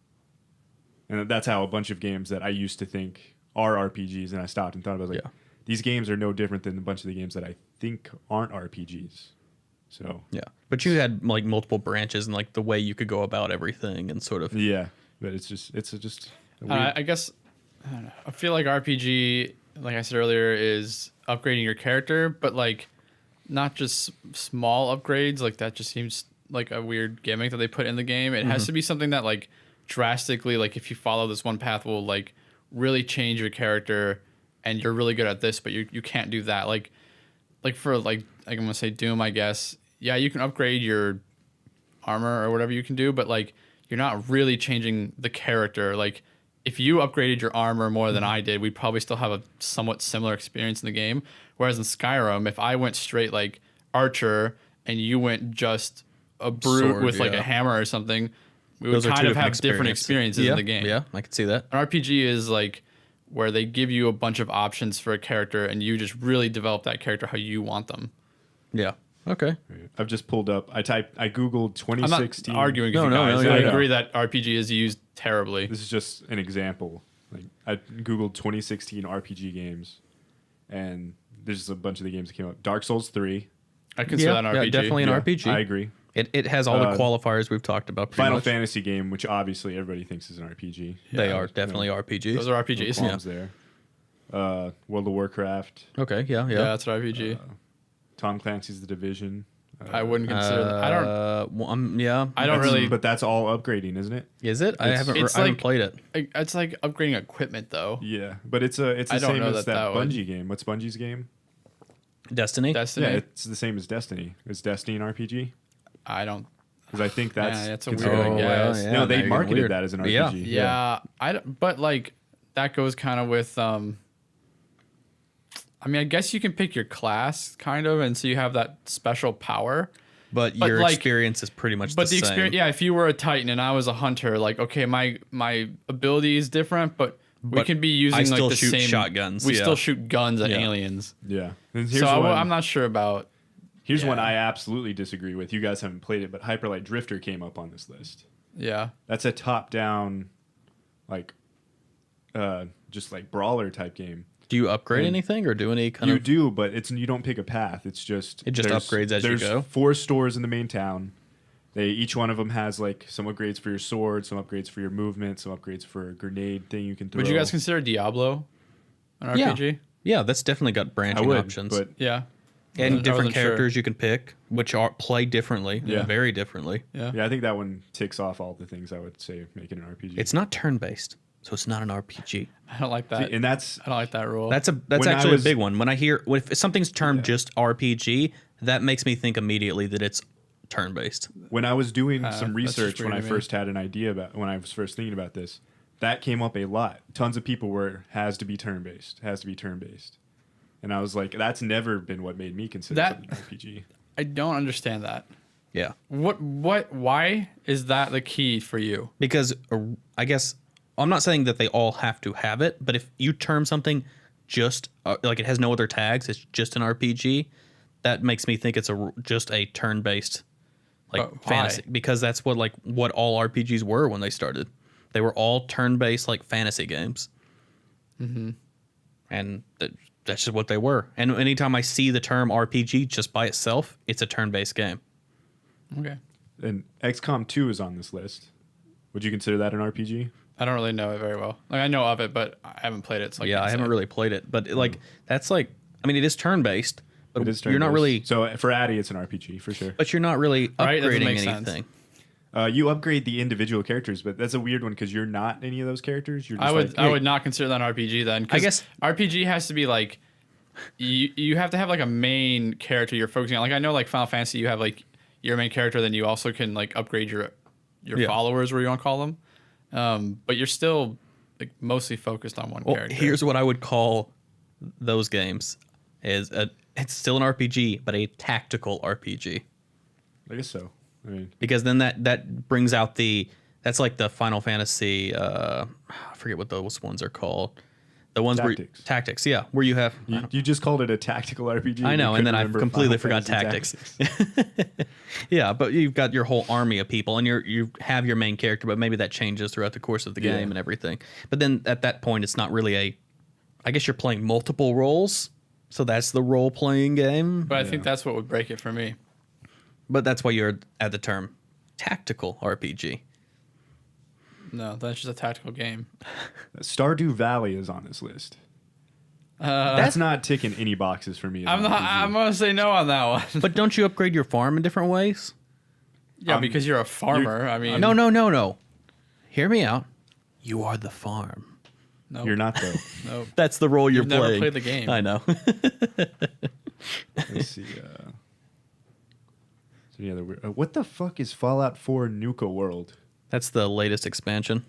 and that's how a bunch of games that I used to think are RPGs, and I stopped and thought about it, like Yeah. these games are no different than a bunch of the games that I think aren't RPGs. So yeah. But you had like multiple branches and like the way you could go about everything and sort of. yeah, but it's just a weird, I guess I don't know. I feel like RPG, like I said earlier, is upgrading your character, but like not just small upgrades. Like that just seems like a weird gimmick that they put in the game. It has to be something that like drastically, like if you follow this one path, will like really change your character, and you're really good at this, but you can't do that. Like for like I'm gonna say Doom, I guess. Yeah, you can upgrade your armor or whatever you can do, but like you're not really changing the character. Like if you upgraded your armor more than I did, we'd probably still have a somewhat similar experience in the game. Whereas in Skyrim, if I went straight like archer and you went just a brute Sword, with like yeah. a hammer or something, we Those would are kind two of have different experiences yeah, in the game. Yeah, I can see that. An RPG is like where they give you a bunch of options for a character and you just really develop that character how you want them. Yeah. Okay. I've just pulled up. I googled I'm not 2016. arguing with No, you no, guys. no, I yeah, agree that RPG is used terribly. This is just an example. Like I googled 2016 RPG games, and there's just a bunch of the games that came up. Dark Souls 3. I consider Yeah, that an yeah, RPG. definitely an Yeah, RPG. I agree. It has all the qualifiers we've talked about. Pretty Final much. Fantasy game, which obviously everybody thinks is an RPG. They Yeah, are definitely RPGs. Those are No RPGs. qualms there. World of Warcraft, Okay, yeah. Yeah, that's an RPG. Tom Clancy's The Division. I wouldn't consider that. I don't. Well, yeah. I don't That's- really. But that's all upgrading, isn't it? Is it? I haven't. It's I haven't like- played it. It's like upgrading equipment, though. Yeah, but it's the I don't same know as that that would- Bungie game. What's Bungie's game? Destiny. Destiny. Yeah, it's the same as Destiny. Is Destiny an RPG? I don't. Because I think that's Yeah, that's a considered- weird, I guess. yeah, No, now they you're getting marketed weird. that as an Yeah. RPG. Yeah, but like that goes kind of with. I mean, I guess you can pick your class, kind of, and so you have that special power. But But, your like- experience is pretty much But the the same. experience, yeah. If you were a Titan and I was a hunter, like, okay, my ability is different, but we But can be using I like still the shoot same shotguns, We yeah. still shoot guns at Yeah. aliens. Yeah. And So I'm not sure about. Here's one yeah. I absolutely disagree with. You guys haven't played it, but Hyperlight Drifter came up on this list. Yeah, That's a top-down, like, just like brawler type game. Do you upgrade And anything or do any kind You of? do, but you don't pick a path. It's just It just upgrades as you there's go? 4 stores in the main town. Each one of them has like some upgrades for your sword, some upgrades for your movement, some upgrades for a grenade thing you can throw. would you guys consider Diablo an Yeah. RPG? Yeah, that's definitely got I branching would, options but Yeah, and I different wasn't sure. characters you can pick, which are play differently, Yeah. very differently. Yeah. yeah, I think that one ticks off all the things I would say make it an RPG. It's not turn based, so it's not an RPG. I don't like that. and that's I don't like that rule. That's When I actually was- a big one. When I hear if something's termed Yeah. just RPG, that makes me think immediately that it's turn based. when I was doing some that's just research when weird I to me. first had an idea about when I was first thinking about this. That came up a lot. Tons of people were has to be turn based, and I was like, that's never been what made me consider That- something an RPG. I don't understand that. Yeah, Why is that the key for you? because I guess I'm not saying that they all have to have it, but if you term something just like it has no other tags, it's just an RPG, that makes me think it's just a turn based like But why? fantasy, because that's what all RPGs were when they started. They were all turn based like fantasy games, and that's just what they were. And anytime I see the term RPG just by itself, it's a turn based game. Okay. And XCOM 2 is on this list. Would you consider that an RPG? I don't really know it very well. Like I know of it, but I haven't played it. So Yeah, I can't haven't say. really played it, but that's like, I mean, it is turn based, but It is you're not turn-based. really, So for Addy, it's an RPG for sure. but you're not really Right, that doesn't upgrading make sense. anything. You upgrade the individual characters, but that's a weird one because you're not any of those characters. You're just I would not consider that an RPG then. 'cause I guess- RPG has to be like you have to have like a main character you're focusing on. Like I know like Final Fantasy, you have like your main character, then you also can like upgrade your Yeah. followers, where you want to call them. But you're still like mostly focused on one Well, character. here's what I would call those games: it's still an RPG, but a tactical RPG, I guess so. I mean, because then that brings out that's like the Final Fantasy. I forget what those ones are called. The ones Tactics. where tactics, yeah, where you have. you just called it a tactical RPG. I know, You and then couldn't I remember completely Final forgot Fantasy tactics. Yeah, but you've got your whole army of people, and you have your main character, but maybe that changes throughout the course of the Yeah. game and everything. But then at that point, it's not really I guess you're playing multiple roles, so that's the role playing game. but I think that's what would break it for me. But that's why you're at the term tactical RPG. No, that's just a tactical game. Stardew Valley is on this list. Uh, That's not ticking any boxes for me. as I'm an not. RPG. I'm gonna say no on that one. But don't you upgrade your farm in different ways? Yeah, because you're a farmer. I mean, No. Hear me out. You are the farm. no, You're not though. No. That's the role you're You've never playing. played the game. I know. Let's see. Is there any other weird? What the fuck is Fallout 4 Nuka World? That's the latest expansion.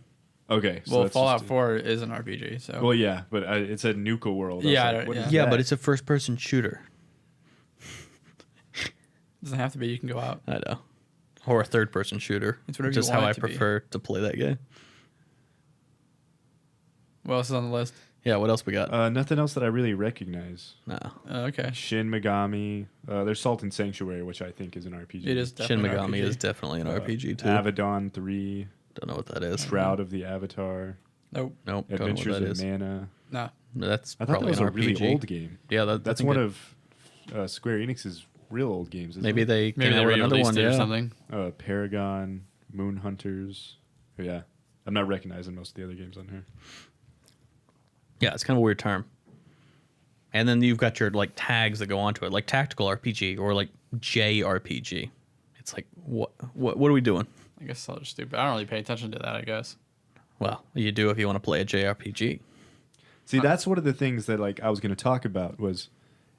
Okay. So Well, that's Fallout just 4 is an RPG, so Well, yeah, but it said Nuka World. I was Yeah, like, what yeah. is Yeah, that? but it's a first person shooter. doesn't have to be. You can go out. I know. Or a third person shooter. It's whatever which you is how want it I to be. prefer to play that game. What else is on the list? Yeah, what else we got? Nothing else that I really recognize. No. Okay, Shin Megami. There's Salt and Sanctuary, which I think is an RPG. it is Shin definitely an Megami RPG. is definitely an RPG too. Avedon 3, Don't know what that is. Shroud of the Avatar, Nope, Nope. Don't know Adventures what that in is. Mana. nah. No, that's I thought that probably was an a really RPG. old game. Yeah, That's one of Square Enix's real old games. Isn't Maybe it? they Maybe came they out with another re-released one. it or Yeah. something. Paragon, Moon Hunters. Oh, yeah, I'm not recognizing most of the other games on here. Yeah, it's kind of a weird term. and then you've got your like tags that go onto it, like tactical RPG or like JRPG. It's like what are we doing? I guess it's all just stupid. I don't really pay attention to that, I guess. Well, you do if you want to play a JRPG. See, that's one of the things that like I was going to talk about was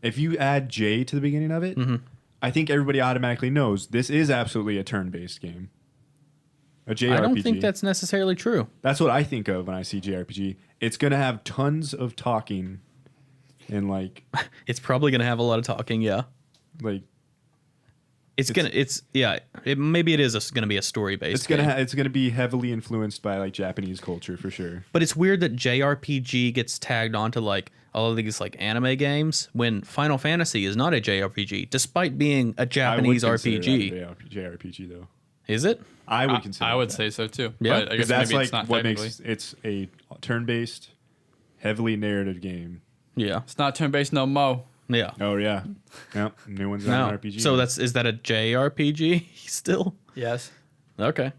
if you add J to the beginning of it, I think everybody automatically knows this is absolutely a turn-based game. A JRPG. I don't think that's necessarily true. That's what I think of when I see JRPG. It's going to have tons of talking and like It's probably going to have a lot of talking, yeah. like maybe it is going to be a story-based it's game. going to be heavily influenced by like Japanese culture for sure. But it's weird that JRPG gets tagged onto like all of these like anime games when Final Fantasy is not a JRPG, despite being a Japanese I would consider RPG. that a JRPG though. Is it? I would consider. I would that. say so too. Yeah. But I Because guess that's maybe like it's not what technically. makes it's a turn-based, heavily narrative game. Yeah. It's not turn-based no mo. Yeah. Oh yeah, yep. New one's No. not an RPG. So is that a JRPG still? Yes. Okay.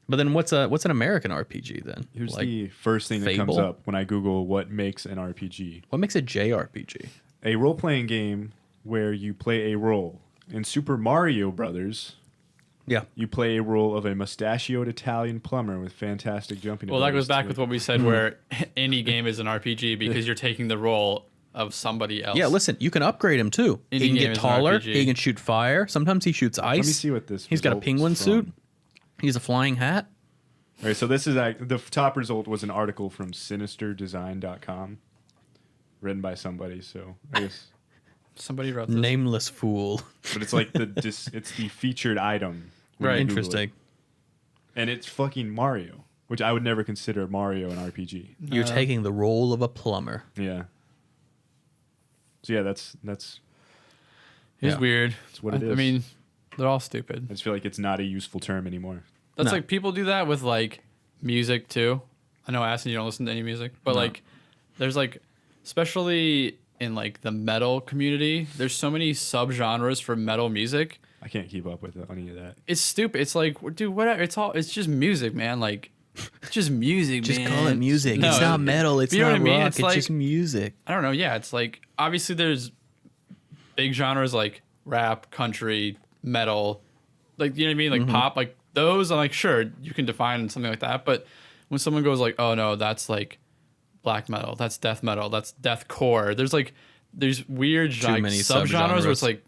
But then what's an American RPG then? here's Like, the first thing that comes Fable? up when I Google what makes an RPG: what makes a JRPG? a role-playing game where you play a role. In Super Mario Brothers, Yeah. you play a role of a mustachioed Italian plumber with fantastic jumping. Well, that goes abilities back to with it. what we said, where any game is an RPG because you're taking the role of somebody else. Yeah, listen, you can upgrade him too. Indie He can game get is an taller. RPG. He can shoot fire. Sometimes he shoots ice. Let me see what this. He's got a result's penguin from. suit. He's a flying hat. All right, so this is the top result was an article from sinisterdesign.com, written by somebody. So I guess, Somebody wrote this. Nameless fool. but it's like it's the featured item. when Right. you Google Interesting. it. And it's fucking Mario, which I would never consider Mario an RPG. You're taking the role of a plumber. Yeah. So yeah, that's It's Yeah. weird. That's what it I is. mean, they're all stupid. I just feel like it's not a useful term anymore. That's No. like people do that with like music too. I know, Aston, you don't listen to any music, but No. like, there's like, especially in like the metal community, there's so many subgenres for metal music. I can't keep up with any of that. It's stupid. It's like, dude, whatever. It's just music, man. Like, it's just music, Just man. call it music. No, it's not metal. It's you know not what I mean? rock. It's It's, like- just music. I don't know. Yeah, it's like obviously there's big genres like rap, country, metal, like you know what I mean, like pop, like those. I'm like, sure, you can define something like that, but when someone goes like, oh no, that's like black metal, that's death metal, that's deathcore. There's weird like, many subgenres where it's subgenres. like,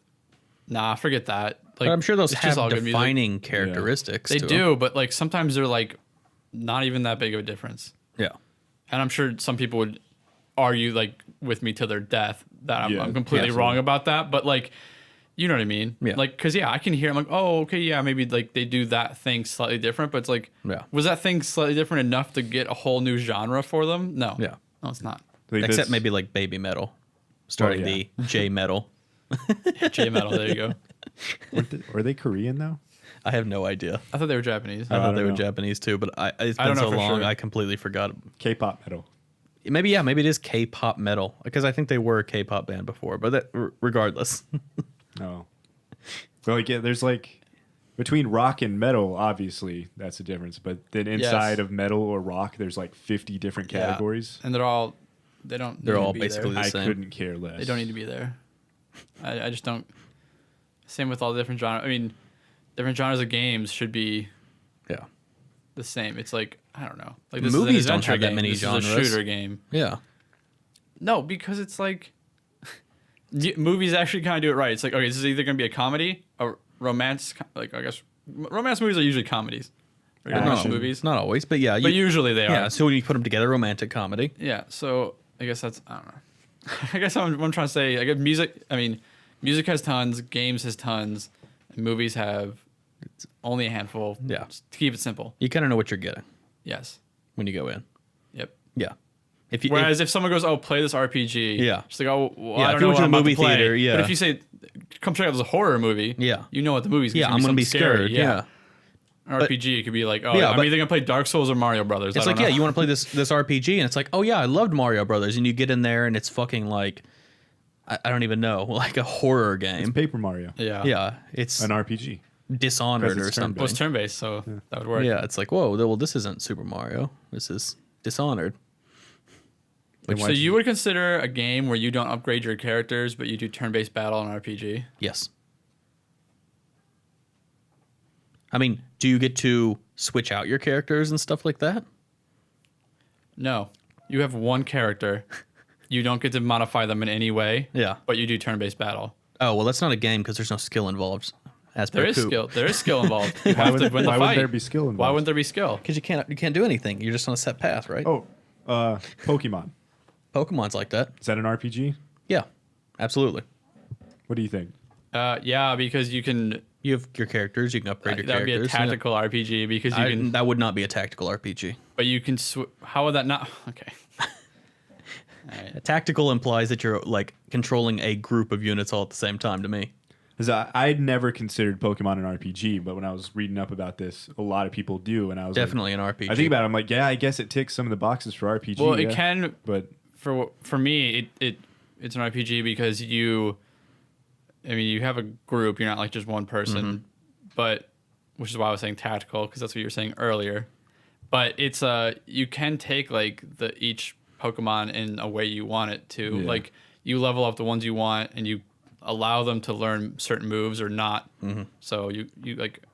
nah, forget that. Like, But I'm sure those it's just all have good music. defining characteristics. They to do, them. but like sometimes they're like not even that big of a difference. Yeah. And I'm sure some people would argue like with me to their death that I'm, Yeah, I'm completely yeah, wrong about that. But like, you know what I mean? Yeah. Like, cause yeah, I can hear. I'm like, oh, okay, yeah, maybe like they do that thing slightly different. But it's like, Yeah. was that thing slightly different enough to get a whole new genre for them? No. Yeah. No, it's not. Like Except this- maybe like baby metal, starting yeah. the J metal. J metal. There you go. Are they Korean though? I have no idea. I thought they were Japanese. I I thought don't they were know. Japanese too, but it's I been don't know so for long sure. I completely forgot. K-pop metal. Maybe it is K-pop metal because I think they were a K-pop band before. But regardless, No. But like, yeah, there's like between rock and metal, obviously that's the difference. But then inside of metal or rock, there's like 50 different Yeah. categories. And they're all they don't. They're need to all be basically there. the I same. couldn't care less. They don't need to be there. I just don't. Same with all the different genres. I mean, different genres of games should be yeah, the same. It's like I don't know. Like this Movies is an don't adventure have that game. many this genres. is a shooter game. yeah. No, because it's like movies actually kind of do it right. It's like okay, this is either going to be a comedy, a romance. Like I guess romance movies are usually comedies. Or romance Action. movies, Not always, but yeah, but usually they are. yeah. So when you put them together, romantic comedy. Yeah, so I guess that's I don't know. I guess what I'm trying to say. I guess music. I mean, music has tons. Games has tons. And movies have only a handful. Yeah. Just to keep it simple. You kind of know what you're getting Yes. when you go in. Yep. Yeah. If you Whereas if someone goes, "Oh, play this RPG," Yeah. just like, "Oh, well, Yeah, I if don't you know went what to a I'm about movie to play." theater, yeah. But if you say, "Come check out this horror movie," Yeah. you know what the movie's. yeah, I'm gonna be scared. Yeah. An RPG, it could be like, "Oh, Yeah, I'm but- either gonna play Dark Souls or Mario Brothers." It's I like, don't yeah, know. you want to play this RPG, and it's like, oh yeah, I loved Mario Brothers, and you get in there, and it's fucking like, I don't even know, like a horror It's game. Paper Mario, Yeah. Yeah, it's an RPG. Dishonored Because or it's something. Well, it's turn-based, so that would work. Yeah, it's like, whoa, well, this isn't Super Mario. This is Dishonored. So you would consider a game where you don't upgrade your characters, but you do turn-based battle and RPG? Yes. I mean, do you get to switch out your characters and stuff like that? No. You have one character. You don't get to modify them in any way. Yeah. But you do turn-based battle. Oh, well, that's not a game because there's no skill involved. There is skill. There is skill involved. You have to win the why fight. would there be skill involved? Why wouldn't there be skill? Because you can't do anything. You're just on a set path, right? Oh, Pokemon. Pokemon's like that. Is that an RPG? Yeah, absolutely. What do you think? Yeah, because you can. You have your characters. You can upgrade your That would characters. be a tactical RPG because you can. That would not be a tactical RPG. But you can. How would that not? Okay. A tactical implies that you're like controlling a group of units all at the same time. To me, Because I'd never considered Pokemon an RPG, but when I was reading up about this, a lot of people do, and I was definitely like, an RPG. I think about it, I'm like, yeah, I guess it ticks some of the boxes for RPG. Well, yeah, it can. but For me, it's an RPG because you. I mean, you have a group. You're not like just one person, but which is why I was saying tactical because that's what you were saying earlier. But it's you can take like each Pokemon in a way you want it to. Yeah. Like you level up the ones you want, and you allow them to learn certain moves or not. So you like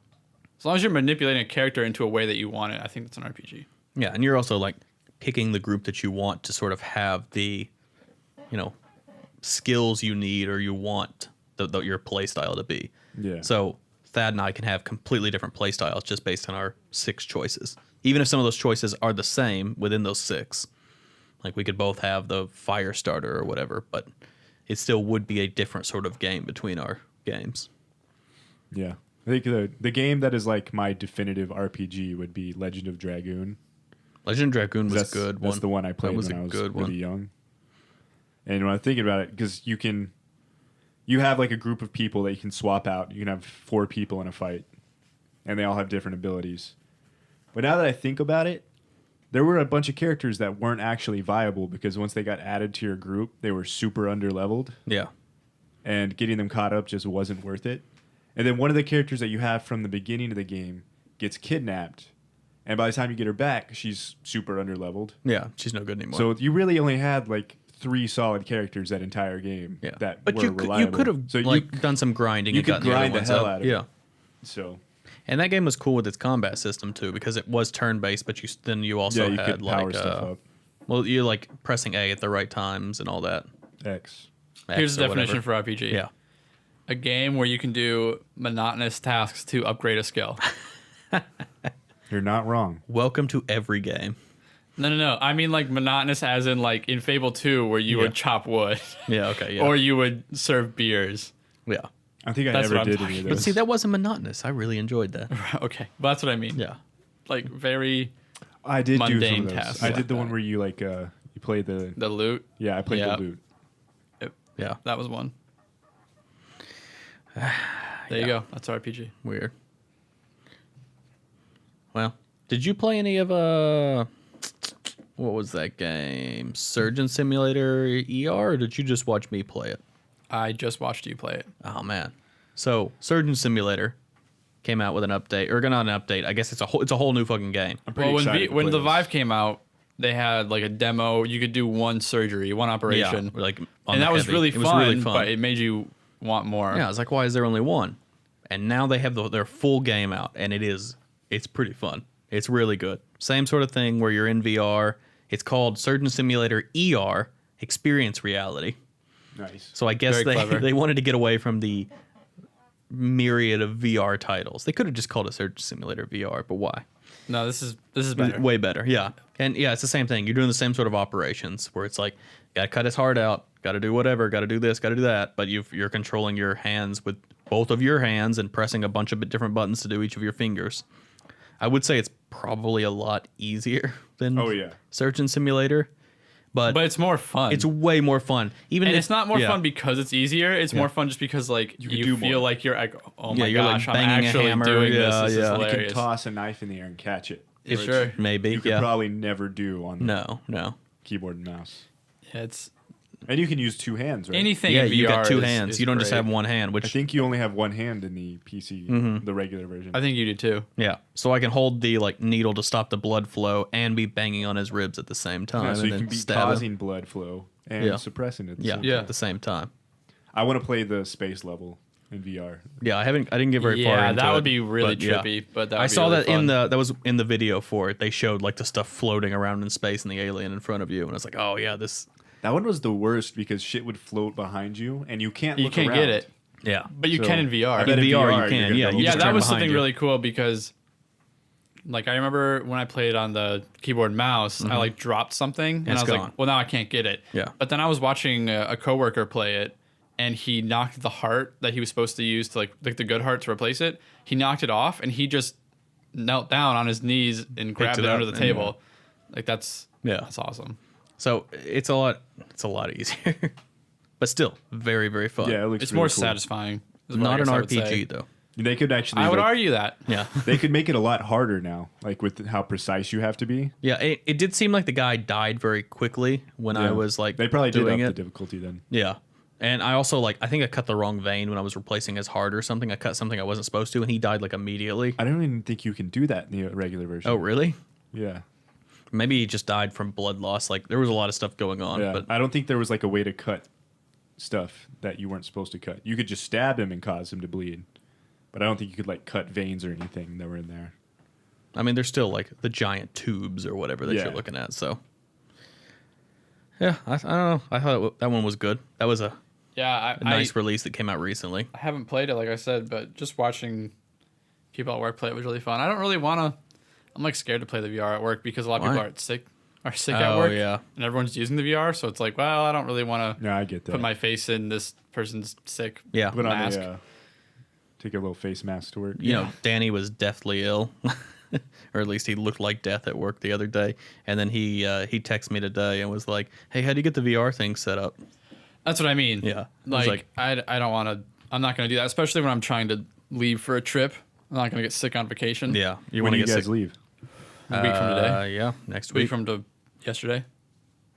as long as you're manipulating a character into a way that you want it, I think that's an RPG. Yeah, and you're also like picking the group that you want to sort of have the, skills you need or you want your play style to be. yeah. So Thad and I can have completely different play styles just based on our 6 choices. Even if some of those choices are the same within those 6. Like we could both have the fire starter or whatever, but it still would be a different sort of game between our games. Yeah. I think the game that is like my definitive RPG would be Legend of Dragoon. Legend of Dragoon was That's a good one. That's the one I played was when a I was good really one. young. And when I'm thinking about it, because you have like a group of people that you can swap out. You can have 4 people in a fight, and they all have different abilities. But now that I think about it, there were a bunch of characters that weren't actually viable because once they got added to your group, they were super underleveled, Yeah. and getting them caught up just wasn't worth it. And then one of the characters that you have from the beginning of the game gets kidnapped, and by the time you get her back, she's super underleveled. Yeah, she's no good anymore. So you really only had like 3 solid characters that entire game yeah. that but were you reliable. could have so done some grinding you and could gotten the other grind the ones hell up. out of it. Yeah. So And that game was cool with its combat system too because it was turn-based, but you also yeah, you had could power like stuff up. well, you're like pressing A at the right times and all that. X. Here's X the or definition whatever. for RPG. Yeah. A game where you can do monotonous tasks to upgrade a skill. You're not wrong. Welcome to every game. No. I mean like monotonous as in like in Fable 2 where you Yeah. would chop wood Yeah, okay, yeah. or you would serve beers. yeah. I think I That's never what I'm did talking any of But those. see, that wasn't monotonous. I really enjoyed that. Okay. But that's what I mean. Yeah. Like very I did do some mundane of those. tasks I like did the one that. where you like you play the the loot. yeah, I played Yeah. the loot. Yeah. That was one. There you go. That's RPG. Weird. Well, did you play any of what was that game? Surgeon Simulator ER, or did you just watch me play it? I just watched you play it. Oh man. So Surgeon Simulator came out with an update, or not an update. I guess it's a whole new fucking game. I'm pretty Well, excited to when play the this. Vive came out, they had like a demo. You could do one surgery, one operation, Yeah, like and that was heavy. really It fun. was really fun. But it made you want more. Yeah, I was like, why is there only one? And now they have their full game out, and it's pretty fun. It's really good. Same sort of thing where you're in VR. It's called Surgeon Simulator ER, Experience Reality. Nice. So I guess Very clever. they wanted to get away from the myriad of VR titles. They could have just called it Surgeon Simulator VR, but why? No, this is better. Way better, yeah. And yeah, it's the same thing. You're doing the same sort of operations where it's like, gotta cut his heart out, gotta do whatever, gotta do this, gotta do that. But you're controlling your hands with both of your hands and pressing a bunch of different buttons to do each of your fingers. I would say it's probably a lot easier than Oh, yeah. Surgeon Simulator, but But it's more fun. it's way more fun. Even and if- it's not more yeah. fun because it's easier. It's more fun just because like can you do feel more. like you're like, oh Yeah, my you're, like, gosh, I'm banging a actually hammer. doing this. Yeah, This yeah. is You You hilarious. can toss a knife in the air and catch it. Yeah, which sure. maybe, You could yeah. probably never do on the No. keyboard and mouse. Yeah, it's And you can use two hands, right? Anything Yeah, in VR you got two is- hands. is You don't just great. have one hand, I which think you only have one hand in the PC, the regular version. I think you do too. yeah. So I can hold the like needle to stop the blood flow and be banging on his ribs at the same time. Yeah, so and you then can be stab him. causing blood flow and Yeah. suppressing it. At the Yeah, same Yeah. time. at the same time. I want to play the space level in VR. Yeah, I didn't get very far Yeah, into that it, would be really but, yeah. trippy. But that would I be saw really that in fun. that was in the video for it. They showed like the stuff floating around in space and the alien in front of you, and I was like, oh yeah, this. That one was the worst because shit would float behind you and you can't. You look can't around. get it, Yeah, but you So, can in VR. I bet In in VR you you're can, gonna yeah, go you Yeah, just that turn was behind something you. really cool because, like, I remember when I played on the keyboard and mouse, I like dropped something and It's I was gone. like, well, now I can't get it. Yeah. But then I was watching a coworker play it, and he knocked the heart that he was supposed to use to like the good heart to replace it. He knocked it off, and he just knelt down on his knees and grabbed it it up under the and- table. Like that's Yeah. awesome. So it's a lot easier, but still very very fun. Yeah, it looks It's really more cool. satisfying. is what I not an guess I would say. RPG though. They could actually. I would like, argue that. Yeah, they could make it a lot harder now, like with how precise you have to be. yeah. It did seem like the guy died very quickly when I Yeah. was like They probably did doing up it. the difficulty then. Yeah. And I also I think I cut the wrong vein when I was replacing his heart or something. I cut something I wasn't supposed to, and he died like immediately. I don't even think you can do that in the regular version. Oh, really? Yeah. Maybe he just died from blood loss. Like there was a lot of stuff going on, Yeah. but I don't think there was like a way to cut stuff that you weren't supposed to cut. You could just stab him and cause him to bleed. But I don't think you could like cut veins or anything that were in there. I mean, there's still like the giant tubes or whatever that Yeah. you're looking at. So, yeah, I don't know. I thought that one was good. That was a Yeah, nice release that came out recently. I haven't played it, like I said, but just watching people at work play it was really fun. I don't really want to. I'm like scared to play the VR at work because a lot of people Why? are sick at Oh, work. yeah. And everyone's using the VR, so it's like, well, I don't really want to Yeah, I get that. put my face in this person's sick. Yeah, Put on mask. take a little face mask to work. you know, Danny was deathly ill, or at least he looked like death at work the other day. And then he texted me today and was like, "Hey, how do you get the VR thing set up?" That's what I mean. Yeah, I was Like, I don't want to. I'm not going to do that, especially when I'm trying to leave for a trip. I'm not going to get sick on vacation. yeah, you When want do to you get guys sick leave? A week from today. Yeah, next Week week. from yesterday.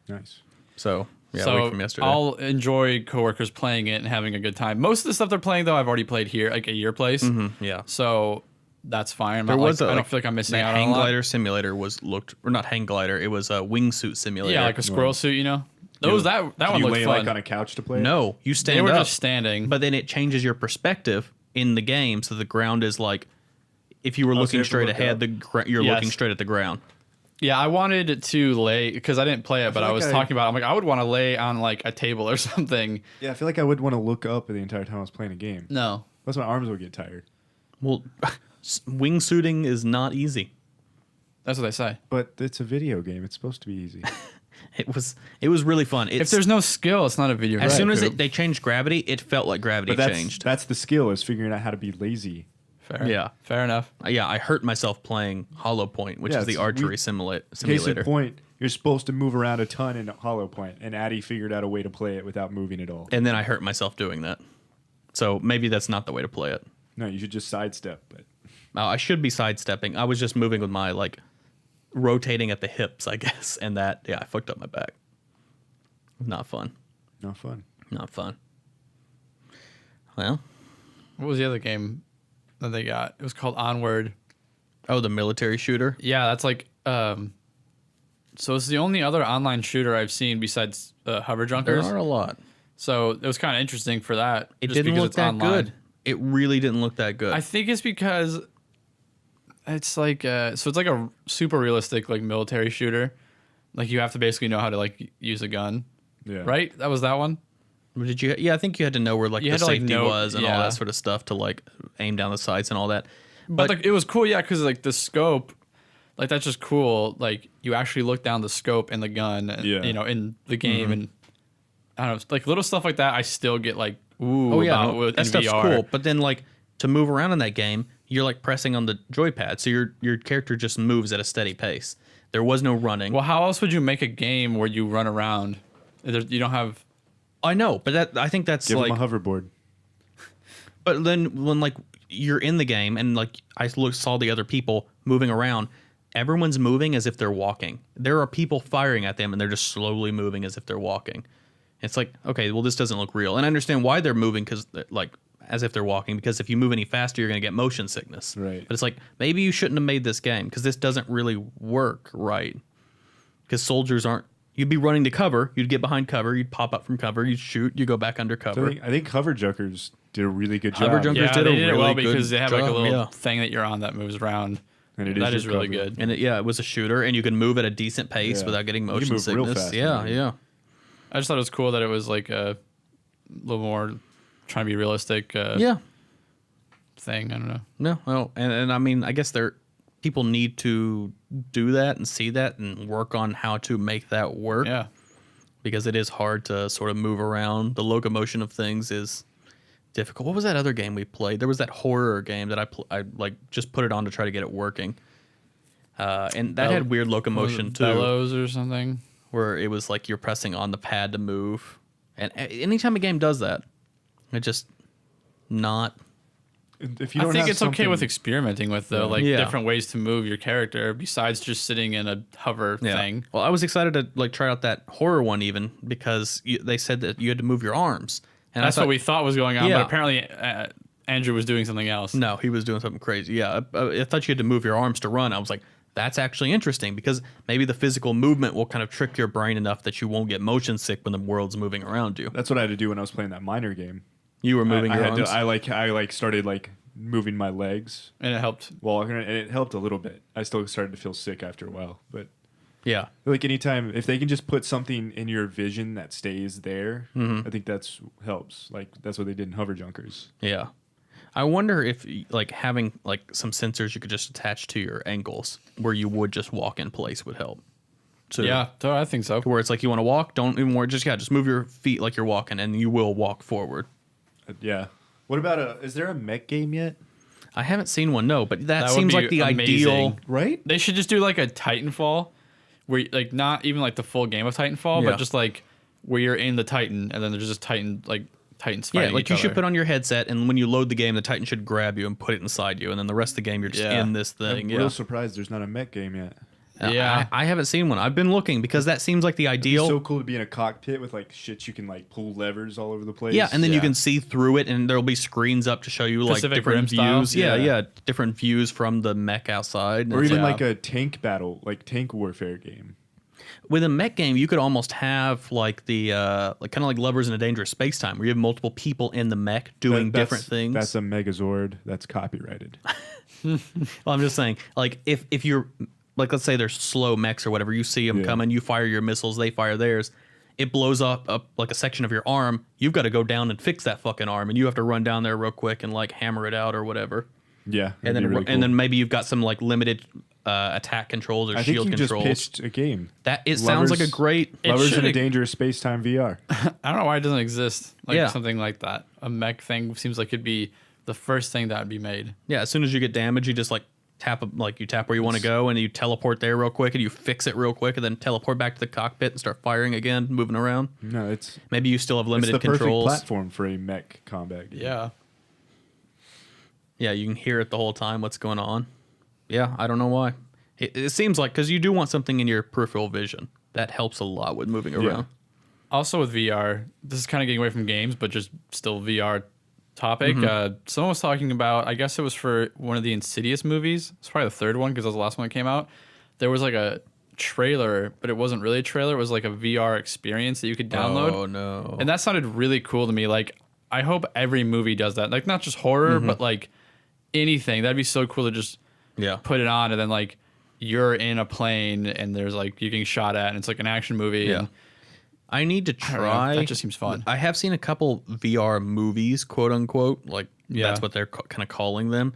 Nice. So yeah, a so week from yesterday. I'll enjoy coworkers playing it and having a good time. Most of the stuff they're playing, though, I've already played here, like at your place. yeah. So that's fine. I'm There not, was like, a, I don't feel like I'm missing that out hang on a lot. glider simulator or not hang glider. It was a wingsuit simulator. Yeah, like a squirrel suit, you know. Those that Can one you looked lay fun. like on a couch to play? it? No, you stand they were up, just standing. but then it changes your perspective in the game, so the ground is like if you were so you looking have to straight look ahead, up. you're Yes. looking straight at the ground. Yeah, I wanted to lay because I didn't play it, but feel I like was I- talking about. I'm like, I would want to lay on like a table or something. Yeah, I feel like I would want to look up the entire time I was playing a game. No, Plus, my arms would get tired. Well, wingsuiting is not easy. that's what they say. But it's a video game. It's supposed to be easy. It was really fun. If It's, there's no skill, it's not a video. as game. soon as true. they changed gravity, it felt like gravity But changed. that's the skill is figuring out how to be lazy. Fair. Yeah. fair enough. Yeah, I hurt myself playing Hollow Point, which Yeah, is the it's- archery Case simulator. in point, you're supposed to move around a ton in Hollow Point, and Addy figured out a way to play it without moving at all. And then I hurt myself doing that. So maybe that's not the way to play it. No, you should just sidestep. But I should be sidestepping. I was just moving with my rotating at the hips, I guess, and that I fucked up my back. Not fun. not fun. Not fun. Well, What was the other game that they got? It was called Onward. oh, the military shooter. Yeah, that's like. So it's the only other online shooter I've seen besides Hover There Junkers. are a lot. So it was kind of interesting for that. It just didn't because look it's that online. good. It really didn't look that good. I think it's because it's like so it's like a super realistic like military shooter. Like you have to basically know how to like use a gun, Yeah. right? That was that one. Did you? Yeah, I think you had to know where You the had to, like, safety know- was and all yeah. that sort of stuff to aim down the sights and all that. But like, it was cool, yeah, because like the scope, like that's just cool. Like you actually look down the scope and the gun, Yeah. you know, in the game, and I don't know, like little stuff like that. I still get like ooh, Oh yeah, about with, that in stuff's VR. cool. But then to move around in that game, you're pressing on the joypad, so your character just moves at a steady pace. There was no running. Well, how else would you make a game where you run around? You don't have. I know, but I think that's Give him a hoverboard. But then when you're in the game and I saw the other people moving around, everyone's moving as if they're walking. There are people firing at them and they're just slowly moving as if they're walking. It's like, okay, well, this doesn't look real. And I understand why they're moving because, like, as if they're walking, because if you move any faster, you're going to get motion sickness. Right. But it's like, maybe you shouldn't have made this game because this doesn't really work right. Because soldiers aren't, you'd be running to cover, you'd get behind cover, you'd pop up from cover, you'd shoot, you go back under So cover. I think Cover Junkers did a really good job. Cover Junkers Yeah, did they a did it really well good because they have like a job, little yeah. thing that you're on that moves around. And it That your is really cover. good. And it was a shooter, and you can move at a decent pace Yeah. without getting You can motion move real sickness. fast Yeah, with it. yeah. I just thought it was cool that it was like a little more trying to be realistic Yeah. thing. I don't know. No, well, and I mean, I guess people need to do that and see that and work on how to make that work. Yeah. Because it is hard to sort of move around. The locomotion of things is difficult. What was that other game we played? There was that horror game that I like just put it on to try to get it working. And that had weird locomotion too, Bellows or something. where it was like you're pressing on the pad to move. And anytime a game does that, it just not. If you I don't think have it's okay with something- experimenting with though, like Yeah. different ways to move your character besides just sitting in a hover thing. Well, I was excited to like try out that horror one even because they said that you had to move your arms. And That's I thought, what we thought was going on, Yeah. but apparently Andrew was doing something else. No, he was doing something crazy. Yeah, I thought you had to move your arms to run. I was like, that's actually interesting because maybe the physical movement will kind of trick your brain enough that you won't get motion sick when the world's moving around you. That's what I had to do when I was playing that minor game. You were moving your had arms. I started like moving my legs. And it helped. Well, and it helped a little bit. I still started to feel sick after a while, but yeah. like anytime if they can just put something in your vision that stays there, Mm-hmm. I think that's helps. Like that's what they did in Hover Junkers. Yeah. I wonder if like having like some sensors you could just attach to your ankles where you would just walk in place would help. Too. Yeah, I think so. Where it's like you want to walk, don't even worry, just move your feet like you're walking and you will walk forward. Yeah. What about is there a mech game yet? I haven't seen one, no, but that That would seems be like the amazing. ideal. Right? They should just do like a Titanfall, where like not even like the full game of Titanfall, Yeah. but just like where you're in the Titan and then there's just Titans Yeah, fighting like each you other. should put on your headset, and when you load the game, the Titan should grab you and put it inside you, and then the rest of the game you're just Yeah. in this thing. I'm Yeah, real surprised there's not a mech game yet. Yeah. I haven't seen one. I've been looking because that seems like the ideal. It's so cool to be in a cockpit with like shit you can like pull levers all over the place. Yeah, and then you Yeah. can see through it, and there'll be screens up to show you like Pacific different Rim style? views. Yeah, Yeah. yeah, different views from the mech outside. And or it's even like- like a tank battle, like tank warfare game. with a mech game, you could almost have like the like kind of like Lovers in a Dangerous Space Time, where you have multiple people in the mech doing That's- different things. That's a Megazord. That's copyrighted. Well, I'm just saying, like if you're like, let's say there's slow mechs or whatever, you see them Yeah. coming, you fire your missiles, they fire theirs. It blows up like a section of your arm. You've got to go down and fix that fucking arm, and you have to run down there real quick and like hammer it out or whatever. Yeah, And then really and then cool. maybe you've got some like limited attack controls or I think shield you controls. just pitched a game. That it sounds like a Lovers- great. It Lovers in a should- Dangerous Space Time VR. I don't know why it doesn't exist. Like Yeah. something like that. A mech thing seems like it'd be the first thing that would be made. Yeah, as soon as you get damaged, you just like tap you tap where you want to go, and you teleport there real quick, and you fix it real quick, and then teleport back to the cockpit and start firing again, moving around. No, it's Maybe you still have limited it's the perfect controls. platform for a mech combat game. Yeah. Yeah, you can hear it the whole time. What's going on? Yeah, I don't know why. It seems like because you do want something in your peripheral vision that helps a lot with moving around. Also with VR, this is kind of getting away from games, but just still VR topic. Someone was talking about, I guess it was for one of the Insidious movies. It's probably the third one because that was the last one that came out. There was like a trailer, but it wasn't really a trailer. It was like a VR experience that you could download. Oh no! And that sounded really cool to me. Like, I hope every movie does that. Like, not just horror, but like anything. That'd be so cool to just yeah, put it on and then like you're in a plane and there's like you're getting shot at and it's like an action movie. yeah. And I need to I don't know, try. that just seems fun. I have seen a couple VR movies, quote unquote, like Yeah. that's what they're kind of calling them,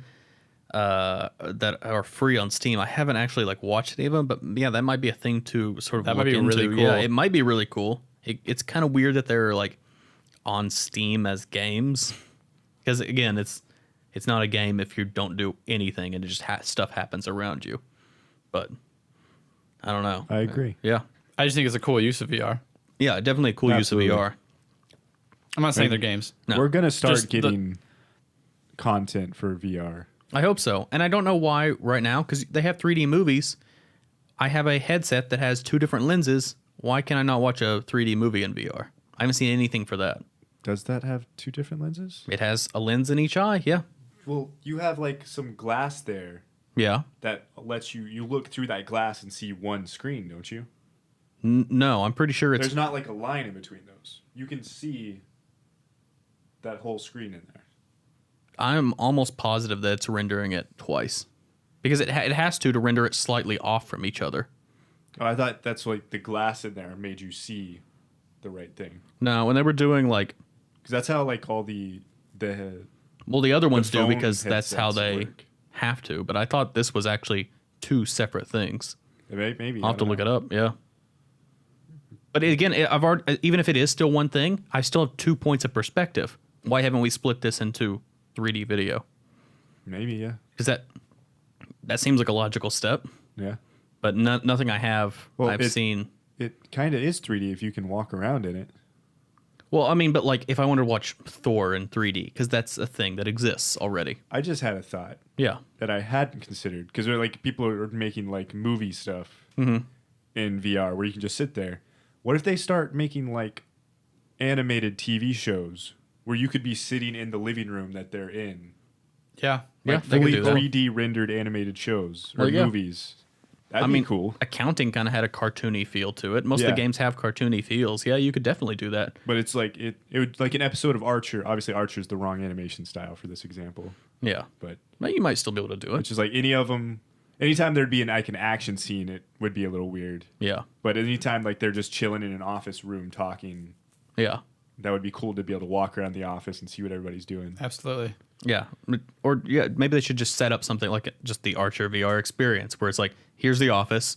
that are free on Steam. I haven't actually like watched any of them, but yeah, that might be a thing to sort of That look might be into. really Yeah, cool. it might be really cool. It's kind of weird that they're like on Steam as games, because again, it's not a game if you don't do anything and it just stuff happens around you. But I don't know. I agree. Yeah, I just think it's a cool use of VR. yeah, definitely a cool Absolutely. use of VR. I'm not saying they're games. No. We're gonna start Just the- getting content for VR. I hope so. And I don't know why right now, because they have 3D movies. I have a headset that has 2 different lenses. Why can I not watch a 3D movie in VR? I haven't seen anything for that. Does that have 2 different lenses? It has a lens in each eye. Yeah. Well, you have like some glass there Yeah. that lets you look through that glass and see one screen, don't you? No, I'm pretty sure it's. There's not like a line in between those. You can see that whole screen in there. I'm almost positive that it's rendering it twice, because it has to render it slightly off from each other. Oh, I thought that's like the glass in there made you see the right thing. No, when they were doing like, Because that's how like all the well, the other ones do phone because that's how headsets they work. have to. But I thought this was actually 2 separate things. Maybe I'll have to look it up. Yeah. But again, I've already, even if it is still one thing, I still have 2 points of perspective. Why haven't we split this into 3D video? Maybe, yeah. Because that seems like a logical step. Yeah. But nothing I've seen. It kind of is 3D if you can walk around in it. Well, I mean, but like if I wanted to watch Thor in 3D, because that's a thing that exists already. I just had a thought Yeah. that I hadn't considered because like people are making like movie stuff in VR where you can just sit there. What if they start making like animated TV shows where you could be sitting in the living room that they're in? Yeah. Yeah, Like they could fully do that. 3D rendered animated shows or Well, yeah. movies. That'd be cool. Accounting kind of had a cartoony feel to it. Most of Yeah. the games have cartoony feels. Yeah, you could definitely do that. But it's like it would like an episode of Archer. Obviously, Archer's the wrong animation style for this example. Yeah. But Well, you might still be able to do it. which is like any of them. Anytime there'd be an action scene, it would be a little weird. Yeah. But anytime like they're just chilling in an office room talking, Yeah. that would be cool to be able to walk around the office and see what everybody's doing. Absolutely. Yeah. Or yeah, maybe they should just set up something like just the Archer VR experience where it's like, here's the office,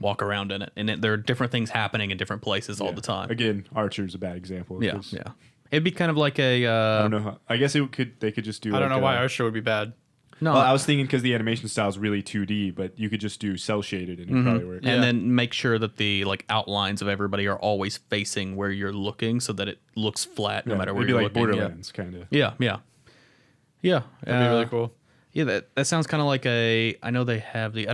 walk around in it. And there are different things happening in different places all Yeah. the time. Again, Archer's a bad example. Yeah. 'cause Yeah. It'd be kind of like a. I don't know. I guess they could just do. I don't like know why Archer would be bad. No. Well, I was thinking because the animation style is really 2D, but you could just do cell shaded and it probably work. and Yeah. then make sure that the like outlines of everybody are always facing where you're looking so that it looks flat no matter where it'd be you're like looking. Borderlands kind of. Yeah. Yeah. Yeah. That'd be really cool. Yeah, that sounds kind of like I know they have I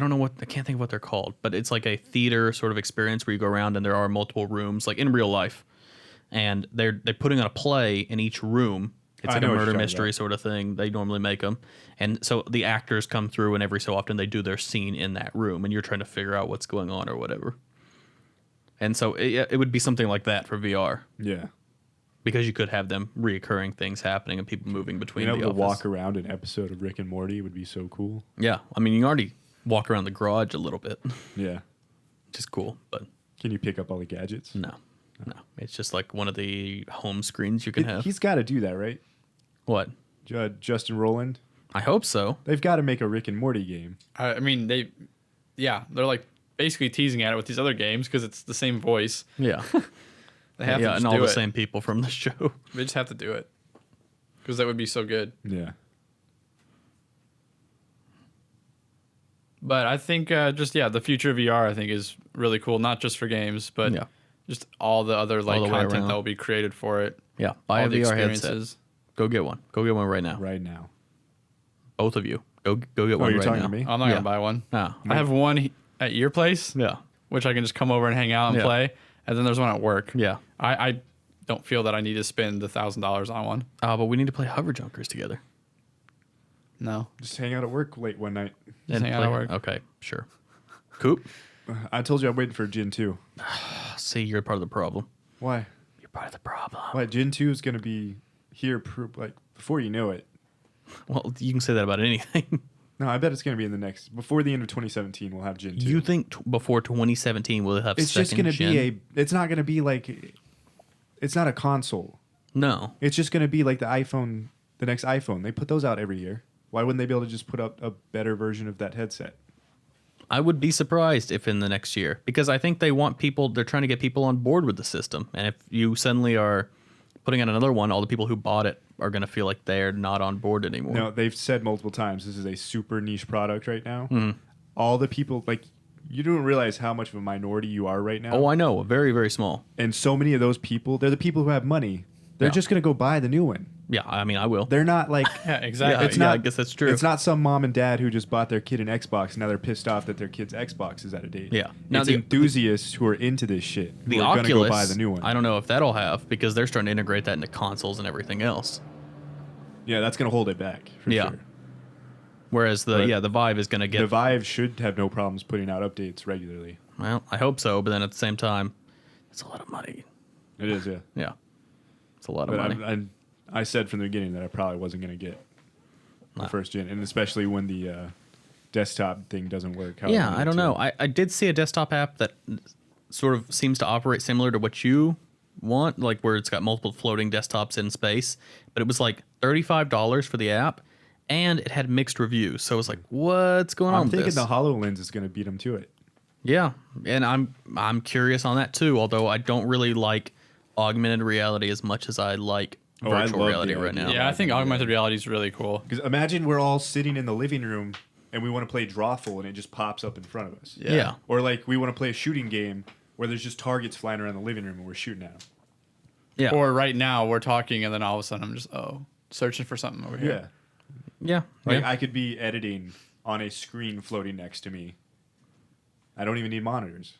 can't think of what they're called, but it's like a theater sort of experience where you go around and there are multiple rooms, like in real life. And they're putting on a play in each room. It's I like a know what you're murder talking mystery about. sort of thing. They normally make them. And so the actors come through and every so often they do their scene in that room and you're trying to figure out what's going on or whatever. And so it would be something like that for VR. Yeah. Because you could have them reoccurring things happening and people moving between Being the able to office. walk around an episode of Rick and Morty would be so cool. Yeah, I mean you already walk around the garage a little bit, Yeah. which is cool. But Can you pick up all the gadgets? no, it's just like one of the home screens you can have. He's got to do that, right? What? Justin Roiland. I hope so. They've got to make a Rick and Morty game. I mean, they're like basically teasing at it with these other games because it's the same voice. Yeah, They have to yeah, just and all do the it. same people from the show. They just have to do it because that would be so good. Yeah. But I think the future of VR I think is really cool, not just for games, but Yeah. just all the other like the way content around. that will be created for it. Yeah, buy all a the VR experiences. headset. Go get one. Go get one right now. Right now. Both of you. Go get one you're right talking now. to me? I'm not Yeah. gonna buy one. No. I have one at your place, Yeah. which I can just come over and hang out and Yeah. play, and then there's one at work. Yeah. I don't feel that I need to spend $1,000 on one. But we need to play Hover Junkers together. No, Just hang out at work late one night. just hang out at work. Okay, sure. Coop. I told you I'm waiting for Gen 2. See, you're part of the problem. Why? You're part of the problem. Why? Gen 2 is going to be here like before you know it. Well, you can say that about anything. No, I bet it's going to be in the before the end of 2017 we'll have Gen 2. You think before 2017 we'll have it's second just going to gen? it's not going to be like, it's not a console. No. It's just going to be like the iPhone, the next iPhone. They put those out every year. Why wouldn't they be able to just put up a better version of that headset? I would be surprised if in the next year, because I think they're trying to get people on board with the system. And if you suddenly are putting out another one, all the people who bought it are going to feel like they're not on board anymore. No, they've said multiple times this is a super niche product right now. Mm-hmm. All the people, like, you don't realize how much of a minority you are right now. Oh, I know. Very, very small. And so many of those people, they're the people who have money. They're Yeah. just going to go buy the new one. Yeah, I mean, I will. They're not like Yeah, exactly. It's Yeah, not. I guess that's true. It's not some mom and dad who just bought their kid an Xbox and now they're pissed off that their kid's Xbox is out of date. Yeah. Now It's the- enthusiasts who are into this shit. The who are Oculus, gonna go buy the new one. I don't know if that'll have, because they're starting to integrate that into consoles and everything else. Yeah, that's gonna hold it back for Yeah. sure. Whereas the But the Vive is going to get. The Vive should have no problems putting out updates regularly. Well, I hope so, but then at the same time, it's a lot of money. It is, yeah. Yeah, it's a lot of But money. I said from the beginning that I probably wasn't gonna get Nah. the first gen, and especially when the desktop thing doesn't work. how Yeah, wanted I it don't to. know. I did see a desktop app that sort of seems to operate similar to what you want, like where it's got multiple floating desktops in space, but it was like $35 for the app, and it had mixed reviews. So I was like, what's going on I'm with thinking this? the HoloLens is gonna beat them to it. Yeah, and I'm curious on that too, although I don't really like augmented reality as much as I like Oh, I virtual love reality the right idea. now. Yeah, I think augmented reality is really cool. Because imagine we're all sitting in the living room and we want to play Drawful and it just pops up in front of us. Yeah. Or like we want to play a shooting game where there's just targets flying around the living room and we're shooting at them. Yeah. Or right now we're talking and then all of a sudden I'm just searching for something over here. Yeah. Yeah. Like yeah. I could be editing on a screen floating next to me. I don't even need monitors.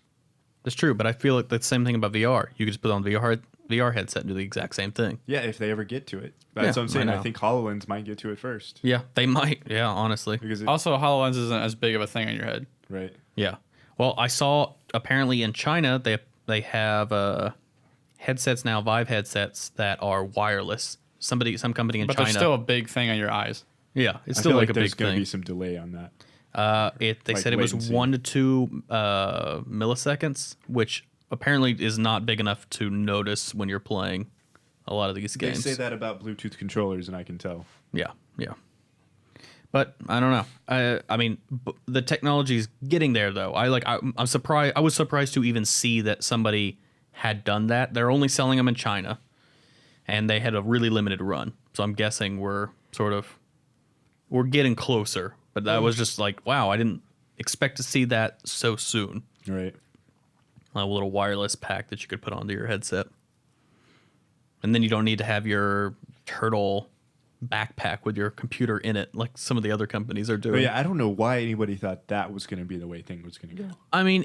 That's true, but I feel like the same thing about VR. You could just put on VR headset and do the exact same thing. Yeah, if they ever get to it. That's Yeah, what I'm saying. I I know. think HoloLens might get to it first. Yeah, they might. Yeah, honestly. Because it, Also, HoloLens isn't as big of a thing on your head. right. Yeah. Well, I saw apparently in China they have headsets now, Vive headsets that are wireless. Some company in But China. there's still a big thing on your eyes. yeah, it's I still feel like a there's big gonna thing. be some delay on that. They like said it was latency. 1 to 2 milliseconds, which apparently is not big enough to notice when you're playing a lot of these They games. say that about Bluetooth controllers, and I can tell. Yeah, yeah. But I don't know. I mean, the technology's getting there, though. I'm surprised. I was surprised to even see that somebody had done that. They're only selling them in China, and they had a really limited run. So I'm guessing we're getting closer. But that was just like, wow, I didn't expect to see that so soon. Right. A little wireless pack that you could put onto your headset. And then you don't need to have your turtle backpack with your computer in it like some of the other companies are doing. But yeah, I don't know why anybody thought that was going to be the way thing was going to go. I mean,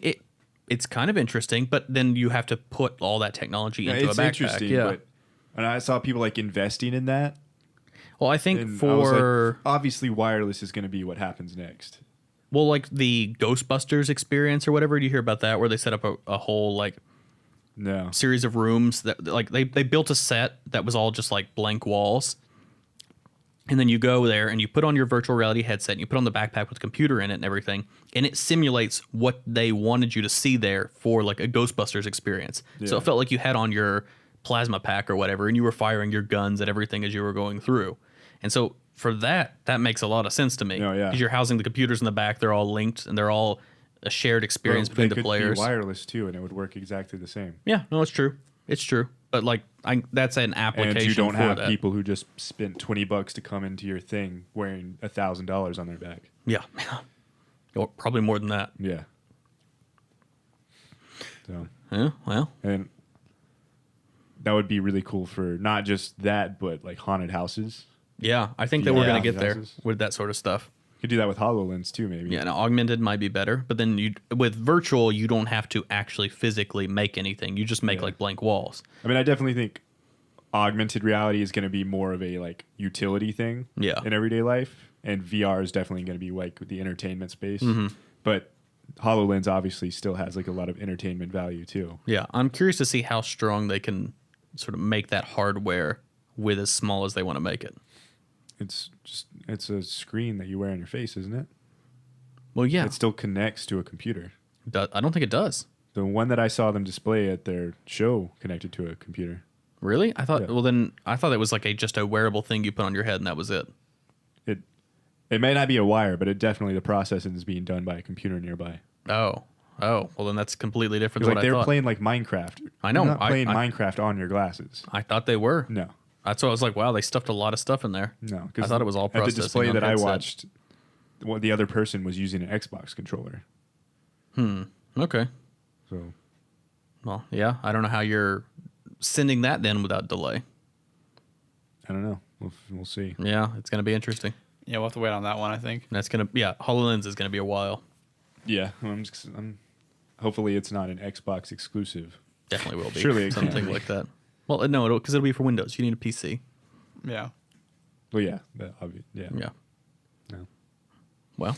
it's kind of interesting, but then you have to put all that technology Yeah, into it's a backpack. interesting, Yeah. but and I saw people like investing in that. Well, I think And I was like, for obviously wireless is going to be what happens next. like the Ghostbusters experience or whatever, do you hear about that? Where they set up a whole like No. series of rooms that like they built a set that was all just like blank walls. And then you go there and you put on your virtual reality headset and you put on the backpack with the computer in it and everything, and it simulates what they wanted you to see there for like a Ghostbusters experience. So Yeah. it felt like you had on your plasma pack or whatever, and you were firing your guns at everything as you were going through. And so for that makes a lot of sense to me. Oh, yeah. Because you're housing the computers in the back, they're all linked and they're all a shared experience Well, between they the could players. be wireless too, and it would work exactly the same. Yeah, no, it's true. It's true. But like, that's an application. And you don't for have that. people who just spent $20 to come into your thing wearing $1,000 on their back. Yeah, or probably more than that. Yeah. So, Yeah, well, and that would be really cool for not just that, but like haunted houses. yeah, I think Yeah. that we're gonna Yeah. get there Houses. with that sort of stuff. Could do that with HoloLens too, maybe. Yeah, now augmented might be better, but then with virtual, you don't have to actually physically make anything. You just make Yeah. like blank walls. I mean, I definitely think augmented reality is going to be more of a like utility thing Yeah. in everyday life, and VR is definitely going to be like the entertainment space. Mm-hmm. But HoloLens obviously still has like a lot of entertainment value too. Yeah, I'm curious to see how strong they can sort of make that hardware with as small as they want to make it. It's a screen that you wear on your face, isn't it? Well, yeah, It still connects to a computer. I don't think it does. The one that I saw them display at their show connected to a computer. Really? I thought. Yeah. Well, then I thought it was like just a wearable thing you put on your head and that was it. It may not be a wire, but it definitely the processing is being done by a computer nearby. Oh. Well, then that's completely different It's than like what I they're thought. playing like Minecraft. I know, They're not playing I- Minecraft on your glasses. I thought they were. No, That's why I was like, wow, they stuffed a lot of stuff in there. no. I thought it was all at the processing display on that I headset. watched. Well, the other person was using an Xbox controller. Okay. So Well, yeah. I don't know how you're sending that then without delay. I don't know. We'll see. Yeah, it's gonna be interesting. Yeah, we'll have to wait on that one, I think. HoloLens is gonna be a while. Yeah, hopefully it's not an Xbox exclusive. Definitely will be. Surely it something can be. like that. Well, no, because it'll be for Windows. You need a PC. Yeah. Well, yeah, that yeah. Yeah. No. Well,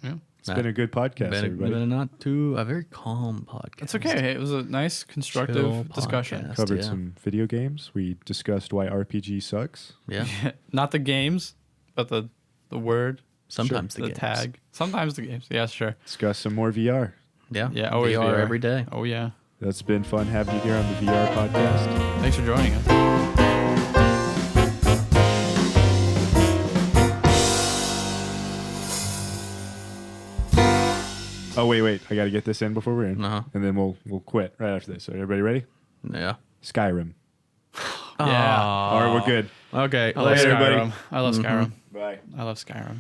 Yeah. It's been a good podcast, everybody. a very calm podcast. It's okay. It was a nice, constructive Chill discussion. podcast. Covered Yeah. some video games. We discussed why RPG sucks. Yeah. Not the games, but the word, Sometimes the the games. tag. Sometimes the games. Yeah, sure. Discuss some more VR. Yeah. Yeah, always VR VR. every day. Oh, yeah. That's been fun having you here on the VR podcast. Thanks for joining us. Oh wait, I got to get this in before we're in, Uh-huh. and then we'll quit right after this. So everybody ready? Yeah. Skyrim. Yeah. All right, we're good. Okay. I love Later, everybody. Skyrim. I love Skyrim. Bye. I love Skyrim.